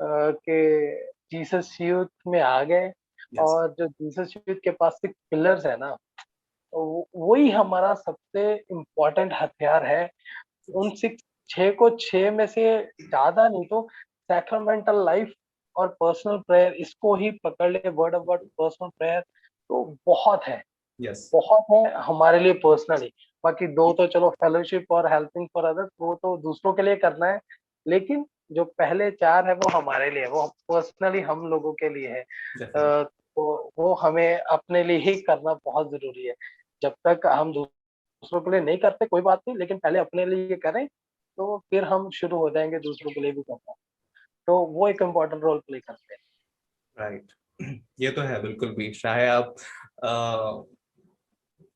कि जीसस यूथ में आ गए, यस, और जो जीसस यूथ के पास 6 पिलर्स है ना, तो वही हमारा सबसे इम्पोर्टेंट हथियार है। उन 6 में से ज्यादा नहीं तो सैक्रामेंटल लाइफ और पर्सनल प्रेयर, इसको ही पकड़ ले, word of God, personal prayer, तो बहुत है, यस, बहुत है हमारे लिए पर्सनली। बाकी 2 तो चलो फेलोशिप और हेल्पिंग फॉर अदर्स वो तो दूसरों के लिए करना है, लेकिन जो पहले 4 है वो हमारे लिए है, वो पर्सनली हम लोगों के लिए है। डेफिनेटली। तो वो हमें अपने लिए ही करना बहुत ज़रूरी है। जब तक हम दूसरों के लिए नहीं करते कोई बात नहीं, लेकिन पहले अपने लिए करें, तो फिर हम शुरू हो जाएँगे दूसरों के लिए भी करना। तो वो एक इम्पोर्टेंट रोल प्ले करते हैं। राइट। ये तो है बिल्कुल भी, चाहे आप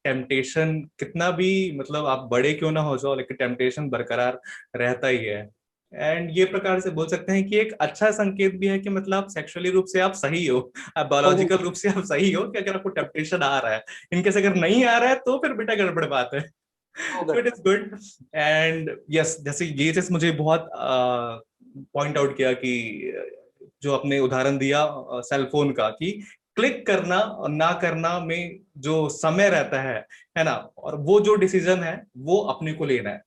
टेम्पटेशन कितना भी, मतलब आप बड़े क्यों ना हो जाओ, लेकिन टेम्पटेशन बरकरार रहता ही है। एंड ये प्रकार से बोल सकते हैं कि एक अच्छा संकेत भी है कि मतलब सेक्सुअली रूप से आप सही हो, आप सही बायोलॉजिकल रूप से आप सही हो, कि अगर आपको टेम्पटेशन आ रहा है। इनकेस अगर नहीं आ रहा है तो फिर बेटा गड़बड़ बात है। तो so it is good. And yes, जैसे ये चीज मुझे बहुत पॉइंट आउट किया कि जो आपने उदाहरण दिया सेल फोन का, कि क्लिक करना और ना करना में जो समय रहता है ना, और वो जो डिसीजन है वो अपने को लेना है।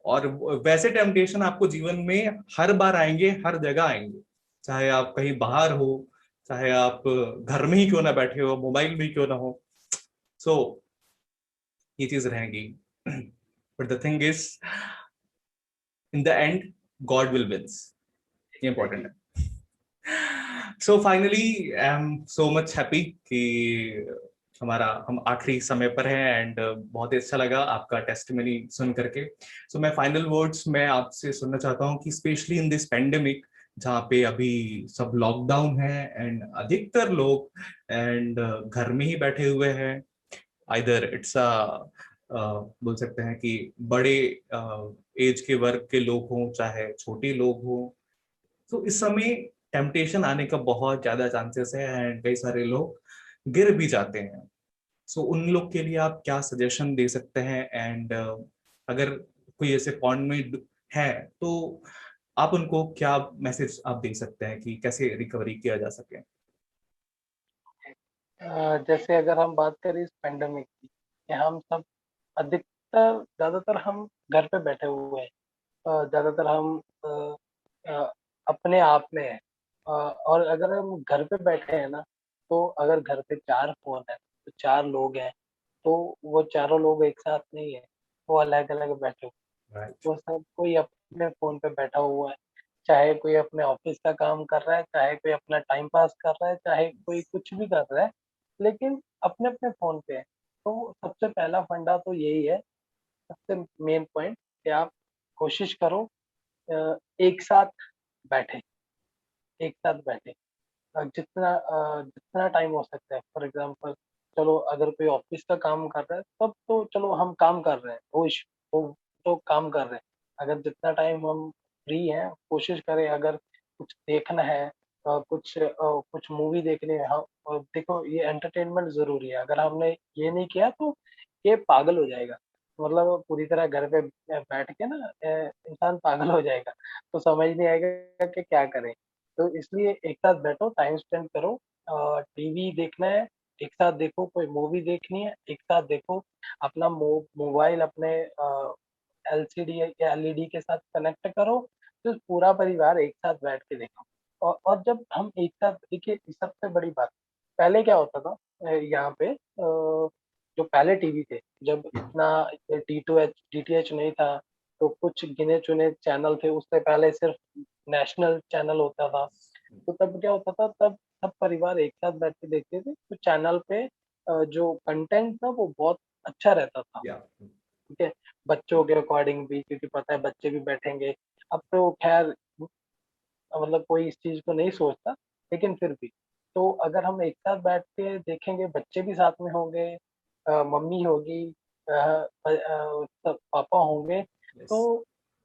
और वैसे टेम्पटेशन आपको जीवन में हर बार आएंगे, हर जगह आएंगे, चाहे आप कहीं बाहर हो, चाहे आप घर में ही क्यों ना बैठे हो, मोबाइल में ही क्यों ना हो। सो ये चीज रहेगी। But the thing is, in the end God will wins, ये इंपॉर्टेंट एग्ज़ैक्टली। है। So finally I am so much happy कि हम आखिरी समय पर हैं। एंड बहुत ही अच्छा लगा आपका टेस्टिमनी सुन करके। सो मैं फाइनल वर्ड्स मैं आपसे सुनना चाहता हूँ कि स्पेशली इन दिस पेंडेमिक, जहाँ पे अभी सब लॉकडाउन है एंड अधिकतर लोग एंड घर में ही बैठे हुए हैं, आइदर इट्स बोल सकते हैं कि बड़े एज के वर्ग के लोग हों चाहे छोटे लोग हों, तो इस समय टेम्पटेशन आने का बहुत ज्यादा चांसेस है एंड कई सारे लोग गिर भी जाते हैं। सो उन लोग के लिए आप क्या सजेशन दे सकते हैं? एंड अगर कोई ऐसे पॉइंट में है तो आप उनको क्या मैसेज आप दे सकते हैं कि कैसे रिकवरी किया जा सके? जैसे अगर हम बात करें इस पैंडेमिक की, कि हम सब अधिकतर ज़्यादातर हम घर पे बैठे हुए हैं। ज़्यादातर हम अ, अपने आप में हैं। और अगर हम घर पे बैठे हैं ना, तो अगर घर पे 4 फ़ोन हैं, तो 4 लोग हैं, तो वो चारों लोग एक साथ नहीं है, वो अलग-अलग बैठे हुए हैं। राइट। वो सब कोई अपने फ़ोन पे बैठा हुआ है, चाहे कोई अपने ऑफ़िस का काम कर रहा है, चाहे कोई अपना टाइम पास कर रहा है, चाहे कोई कुछ भी कर रहा है, लेकिन अपने-अपने फ़ोन पे है। तो सबसे पहला फंडा तो यही है, सबसे मेन पॉइंट, कि आप कोशिश करो एक साथ बैठें, एक साथ बैठें। जितना टाइम हो सकता है, फॉर एग्ज़ाम्पल चलो अगर कोई ऑफ़िस का काम कर रहा है, तब तो चलो हम काम कर रहे हैं, वो तो काम कर रहे हैं। अगर जितना टाइम हम फ्री हैं, कोशिश करें अगर कुछ देखना है, कुछ मूवी देखनी है, हाँ, और देखो ये एंटरटेनमेंट ज़रूरी है, अगर हमने ये नहीं किया तो ये पागल हो जाएगा। मतलब पूरी तरह घर पे बैठ के ना इंसान पागल हो जाएगा, तो समझ नहीं आएगा कि क्या करें। तो इसलिए एक साथ बैठो, टाइम स्पेंड करो। टीवी देखना है, एक साथ देखो, कोई मूवी देखनी है, एक साथ देखो। अपना मोबाइल अपने एलसीडी या एलईडी के साथ कनेक्ट करो, तो पूरा परिवार एक साथ बैठ के देखो। और जब हम एक साथ देखिए, सबसे बड़ी बात, पहले क्या होता था यहाँ पे जो पहले टीवी थे, जब इतना डी2एच डीटीएच नहीं था, तो कुछ गिने-चुने चैनल थे, उससे पहले सिर्फ नेशनल चैनल होता था। तो तब क्या होता था, तब सब परिवार एक साथ बैठ के देखते थे, तो चैनल पे जो कंटेंट था वो बहुत अच्छा रहता था, या ठीक है? बच्चों के अकॉर्डिंग भी, क्योंकि पता है बच्चे भी बैठेंगे। अब तो खैर मतलब कोई इस चीज़ को नहीं सोचता, लेकिन फिर भी। तो अगर हम एक साथ बैठ के देखेंगे, बच्चे भी साथ में होंगे, मम्मी होगी, सब पापा होंगे, यस। तो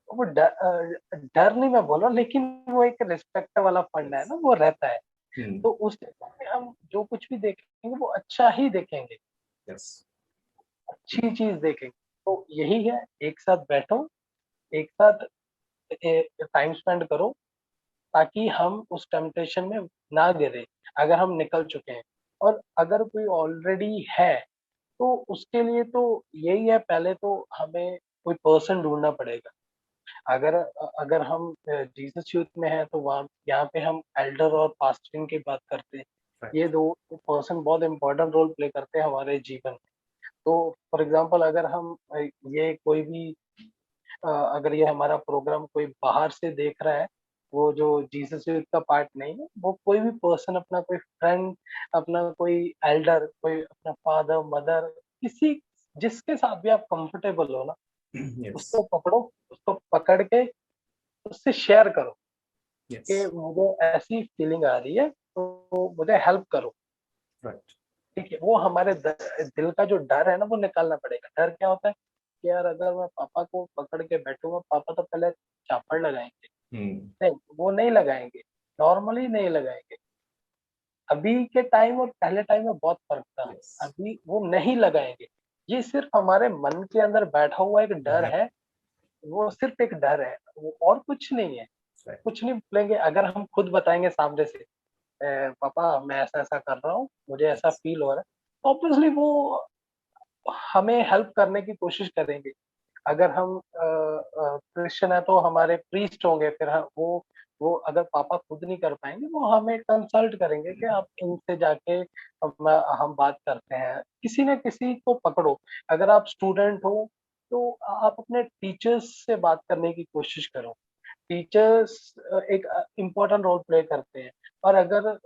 वो डर नहीं मैं बोल रहा, लेकिन वो एक रिस्पेक्ट वाला फंडा है यस। ना, वो रहता है। हम्म। तो उस चक्कर में हम जो कुछ भी देखेंगे वो अच्छा ही देखेंगे, यस। अच्छी चीज़ देखेंगे। तो यही है, एक साथ बैठो, एक साथ टाइम स्पेंड करो, ताकि हम उस टेम्पटेशन में ना गिरे, अगर हम निकल चुके हैं। और अगर कोई ऑलरेडी है, तो उसके लिए तो यही है, पहले तो हमें कोई पर्सन ढूँढना पड़ेगा। अगर हम जीसस यूथ में हैं, तो वहाँ यहाँ पे हम एल्डर और पास्टरिंग की बात करते हैं। ये राइट। 2 पर्सन बहुत इम्पोर्टेंट रोल प्ले करते हैं हमारे जीवन में। तो फॉर एग्जांपल अगर हम ये कोई भी अगर ये हमारा प्रोग्राम कोई बाहर से देख रहा है, वो जो जीसस यूथ का पार्ट नहीं है, वो कोई भी पर्सन, अपना कोई फ्रेंड, अपना कोई एल्डर, कोई अपना फादर मदर, किसी जिसके साथ भी आप कंफर्टेबल हो ना, Yes. उसको पकड़ो, उसको पकड़ के उससे शेयर करो Yes. कि मुझे ऐसी फीलिंग आ रही है, तो मुझे हेल्प करो। Right. ठीक है, वो हमारे दिल का जो डर है ना, वो निकालना पड़ेगा। डर क्या होता है कि यार अगर मैं पापा को पकड़ के बैठूंगा, पापा तो पहले चापड़ लगाएंगे। Hmm. नहीं, वो नहीं लगाएंगे, नॉर्मली नहीं लगाएंगे। अभी के टाइम और पहले टाइम में बहुत फर्क था। Yes. अभी वो नहीं लगाएंगे। ये सिर्फ हमारे मन के अंदर बैठा हुआ एक डर Right. है, वो सिर्फ एक डर है, वो और कुछ नहीं है। Right. कुछ नहीं बोलेंगे। अगर हम खुद बताएंगे सामने से, पापा मैं ऐसा-ऐसा कर रहा हूँ, मुझे ऐसा Yes. फील हो रहा है, ऑब्वियसली वो हमें हेल्प करने की कोशिश करेंगे। अगर हम क्रिश्चियन है तो हमारे प्रीस्ट होंगे, फिर वो अगर पापा खुद नहीं कर पाएँगे, वो हमें कंसल्ट करेंगे कि आप इनसे जाके हम बात करते हैं। किसी न किसी को पकड़ो। अगर आप स्टूडेंट हो, तो आप अपने टीचर्स से बात करने की कोशिश करो। टीचर्स एक इम्पोर्टेंट रोल प्ले करते हैं, और अगर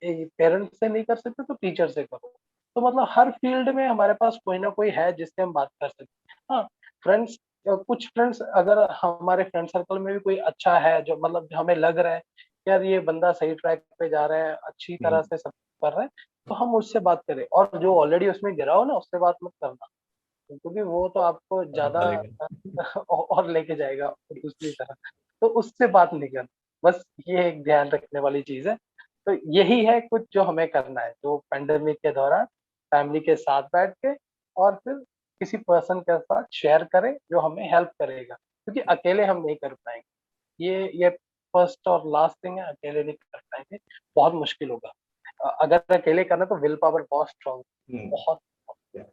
पेरेंट्स से नहीं कर सकते तो टीचर से करो। तो मतलब हर फील्ड में हमारे पास कोई ना कोई है जिससे हम बात कर सकते हैं। हाँ, फ्रेंड्स, कुछ फ्रेंड्स, अगर हमारे फ्रेंड सर्कल में भी कोई अच्छा है, जो मतलब हमें लग रहा है कि यार ये बंदा सही ट्रैक पे जा रहा है, अच्छी तरह Hmm. से सब कर रहा है, तो हम उससे बात करें। और जो ऑलरेडी उसमें गिरा हो ना, उससे बात मत करना, क्योंकि वो तो आपको ज़्यादा बता देगा. और लेके जाएगा दूसरी तरफ। तो उससे बात नहीं करनी। बस ये एक ध्यान रखने वाली चीज़ है। तो यही है कुछ जो हमें करना है, जो पैंडेमिक के दौरान फैमिली के साथ बैठ के, और फिर किसी पर्सन के साथ शेयर करें जो हमें हेल्प करेगा, क्योंकि अकेले हम नहीं कर पाएँगे। ये फर्स्ट और लास्ट थिंग है, अकेले नहीं कर पाएँगे, बहुत मुश्किल होगा। अगर अकेले करना तो विल पावर बहुत स्ट्रॉन्ग, Hmm. बहुत। Yeah.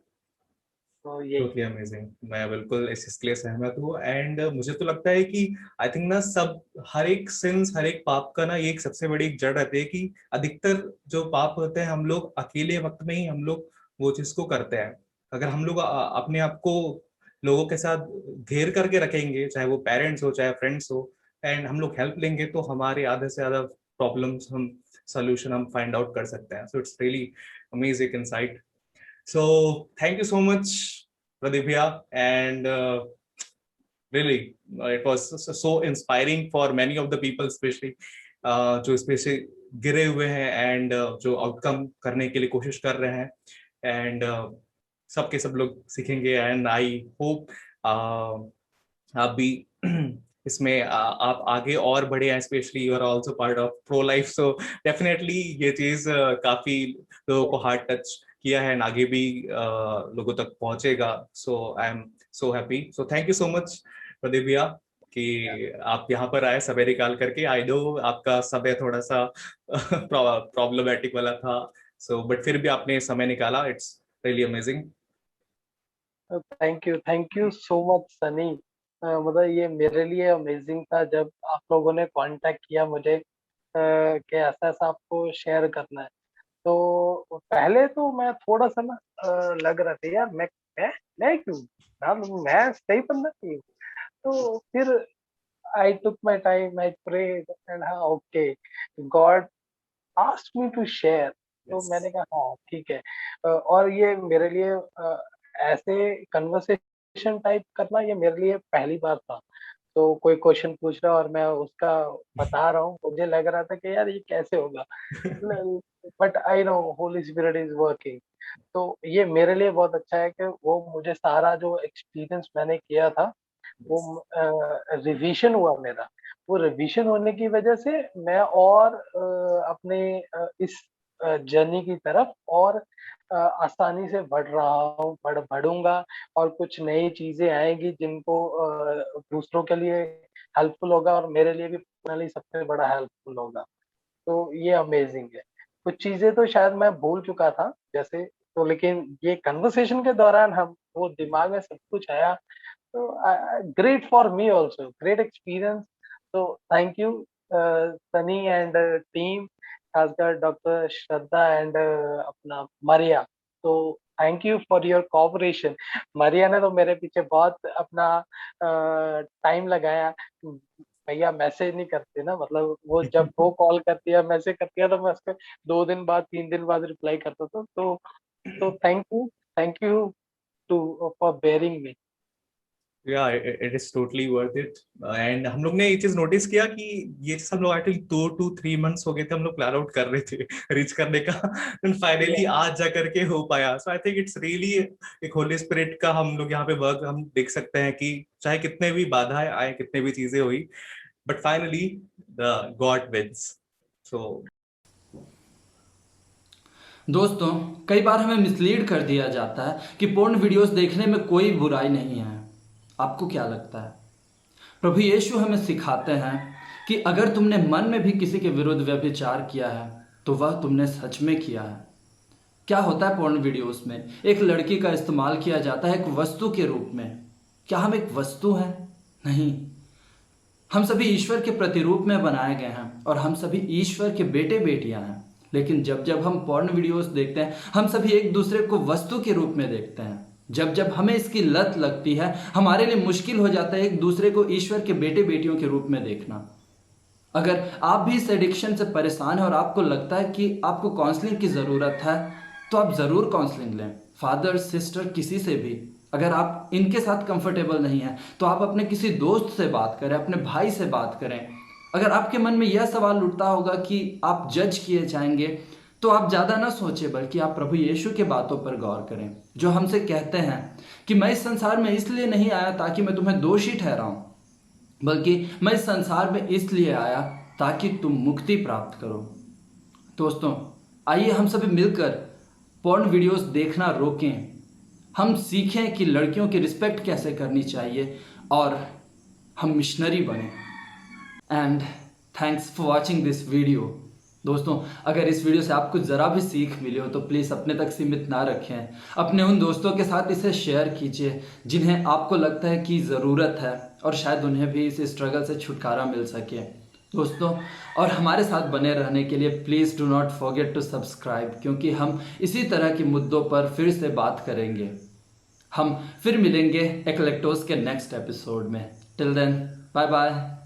तो यही टोटली अमेजिंग. मैं बिल्कुल इस चीज के लिए सहमत हूँ. एंड मुझे तो लगता है कि आई थिंक ना, सब हर एक सिंस, हर एक पाप का ना, ये एक सबसे बड़ी एक जड़ रहती है कि अधिकतर जो पाप होते हैं, हम लोग अकेले वक्त में ही हम लोग वो चीज को करते हैं. अगर हम लोग अपने आप को लोगों के साथ घेर करके रखेंगे, चाहे वो पेरेंट्स हो चाहे फ्रेंड्स हो, एंड हम लोग हेल्प लेंगे, तो हमारे आधे से ज्यादा प्रॉब्लम्स हम सोल्यूशन हम फाइंड आउट कर सकते हैं. So it's really amazing insight. So thank you so much, Pradipya, and really, it was so inspiring for many of the people, especially जो स्पेशली गिरे हुए हैं एंड जो आउटकम करने के लिए कोशिश कर रहे हैं. एंड सबके सब लोग सीखेंगे. एंड आई होप आप भी इसमें आप आगे और बढ़े हैं. Specially you are also part of pro life, so definitely ये चीज काफी लोगों को हार्ट टच किया है, आगे भी लोगों तक पहुंचेगा. So I am so happy. So thank you so much Pradeep भैया कि आप यहाँ पर आए समय निकाल करके. आई नो आपका समय थोड़ा सा प्रॉब्लमेटिक वाला था, सो बट फिर भी आपने समय निकाला. It's really amazing. Thank you so much Sunny. मतलब ये मेरे लिए अमेजिंग था जब आप लोगों ने कांटेक्ट किया मुझे, कि ऐसा ऐसा आपको शेयर करना है। तो पहले तो मैं थोड़ा सा ना लग रहा था यार, मैं मैं क्यों, हाँ, मैं सही बंदा नहीं हूँ। तो फिर I took my time, I prayed, and हाँ, okay, God asked me to share. तो यस. मैंने कहा हाँ ठीक है। और ये मेरे लिए ऐसे कन्वर्सेशन टाइप करना, ये मेरे लिए पहली बार था। तो कोई क्वेश्चन पूछ रहा है और मैं उसका बता रहा हूँ, मुझे लग रहा था कि यार ये कैसे होगा, but I know Holi spirit is working. तो ये मेरे लिए बहुत अच्छा है कि वो मुझे सारा जो एक्सपीरियंस मैंने किया था, वो रिवीजन हुआ मेरा। वो रिवीजन होने की वजह से मैं और अपने इस जर्नी की तरफ और आसानी से बढ़ रहा हूँ, बढ़ूंगा, और कुछ नई चीजें आएंगी जिनको दूसरों के लिए हेल्पफुल होगा, और मेरे लिए भी पर्सनली सबसे बड़ा हेल्पफुल होगा। तो ये अमेजिंग है। कुछ चीजें तो शायद मैं भूल चुका था जैसे, तो लेकिन ये कन्वर्सेशन के दौरान हम वो दिमाग में सब कुछ आया। So great for me also, great experience. So thank you, Sunny and team, खासकर डॉक्टर श्रद्धा एंड अपना मारिया। तो thank you for your cooperation. Maria ने तो मेरे पीछे बहुत अपना टाइम लगाया। भैया मैसेज नहीं करते ना, मतलब वो जब वो कॉल करती है मैसेज करती है तो मैं उसको 2 दिन बाद 3 दिन बाद रिप्लाई करता था। तो thank you to for bearing me. Yeah it is totally worth it. And हम लोग ने ये चीज नोटिस किया कि ये चीज हम लोग आई थिंक 2 to 3 months हो गए थे हम लोग प्लान आउट कर रहे थे रीच करने का, एंड फाइनली आज जा करके हो पाया। सो आई थिंक इट्स रियली एक होली स्पिरिट का हम लोग यहाँ पे वर्क हम देख सकते हैं कि चाहे कितने भी बाधाएं आए, कितने भी चीजें हुई, but finally the God wins. So दोस्तों, कई बार हमें मिसलीड कर दिया जाता है कि पोर्न वीडियोस देखने में कोई बुराई नहीं है। आपको क्या लगता है? प्रभु यीशु हमें सिखाते हैं कि अगर तुमने मन में भी किसी के विरुद्ध व्यभिचार किया है तो वह तुमने सच में किया है। क्या होता है पोर्न वीडियोस में? एक लड़की का इस्तेमाल किया जाता है एक वस्तु के रूप में। क्या हम एक वस्तु हैं? नहीं, हम सभी ईश्वर के प्रतिरूप में बनाए गए हैं और हम सभी ईश्वर के बेटे बेटियां हैं। लेकिन जब जब हम पोर्न वीडियोस देखते हैं हम सभी एक दूसरे को वस्तु के रूप में देखते हैं। जब जब हमें इसकी लत लगती है हमारे लिए मुश्किल हो जाता है एक दूसरे को ईश्वर के बेटे बेटियों के रूप में देखना। अगर आप भी इस एडिक्शन से परेशान हैं और आपको लगता है कि आपको काउंसलिंग की ज़रूरत है तो आप ज़रूर काउंसलिंग लें। फादर, सिस्टर, किसी से भी। अगर आप इनके साथ कंफर्टेबल नहीं हैं तो आप अपने किसी दोस्त से बात करें, अपने भाई से बात करें। अगर आपके मन में यह सवाल उठता होगा कि आप जज किए जाएंगे तो आप ज़्यादा ना सोचें, बल्कि आप प्रभु यीशु के बातों पर गौर करें जो हमसे कहते हैं कि मैं इस संसार में इसलिए नहीं आया ताकि मैं तुम्हें दोषी ठहराऊं, बल्कि मैं इस संसार में इसलिए आया ताकि तुम मुक्ति प्राप्त करो। दोस्तों, आइए हम सभी मिलकर पोर्न वीडियोस देखना रोकें। हम सीखें कि लड़कियों की रिस्पेक्ट कैसे करनी चाहिए और हम मिशनरी बने। And thanks for watching this video. दोस्तों, अगर इस वीडियो से आपको ज़रा भी सीख मिली हो तो प्लीज़ अपने तक सीमित ना रखें। अपने उन दोस्तों के साथ इसे शेयर कीजिए जिन्हें आपको लगता है कि ज़रूरत है और शायद उन्हें भी इस स्ट्रगल से छुटकारा मिल सके। दोस्तों, और हमारे साथ बने रहने के लिए please do not forget to subscribe, क्योंकि हम इसी तरह के मुद्दों पर फिर से बात करेंगे। हम फिर मिलेंगे एक्लेक्टोस के नेक्स्ट एपिसोड में। Till then, bye bye.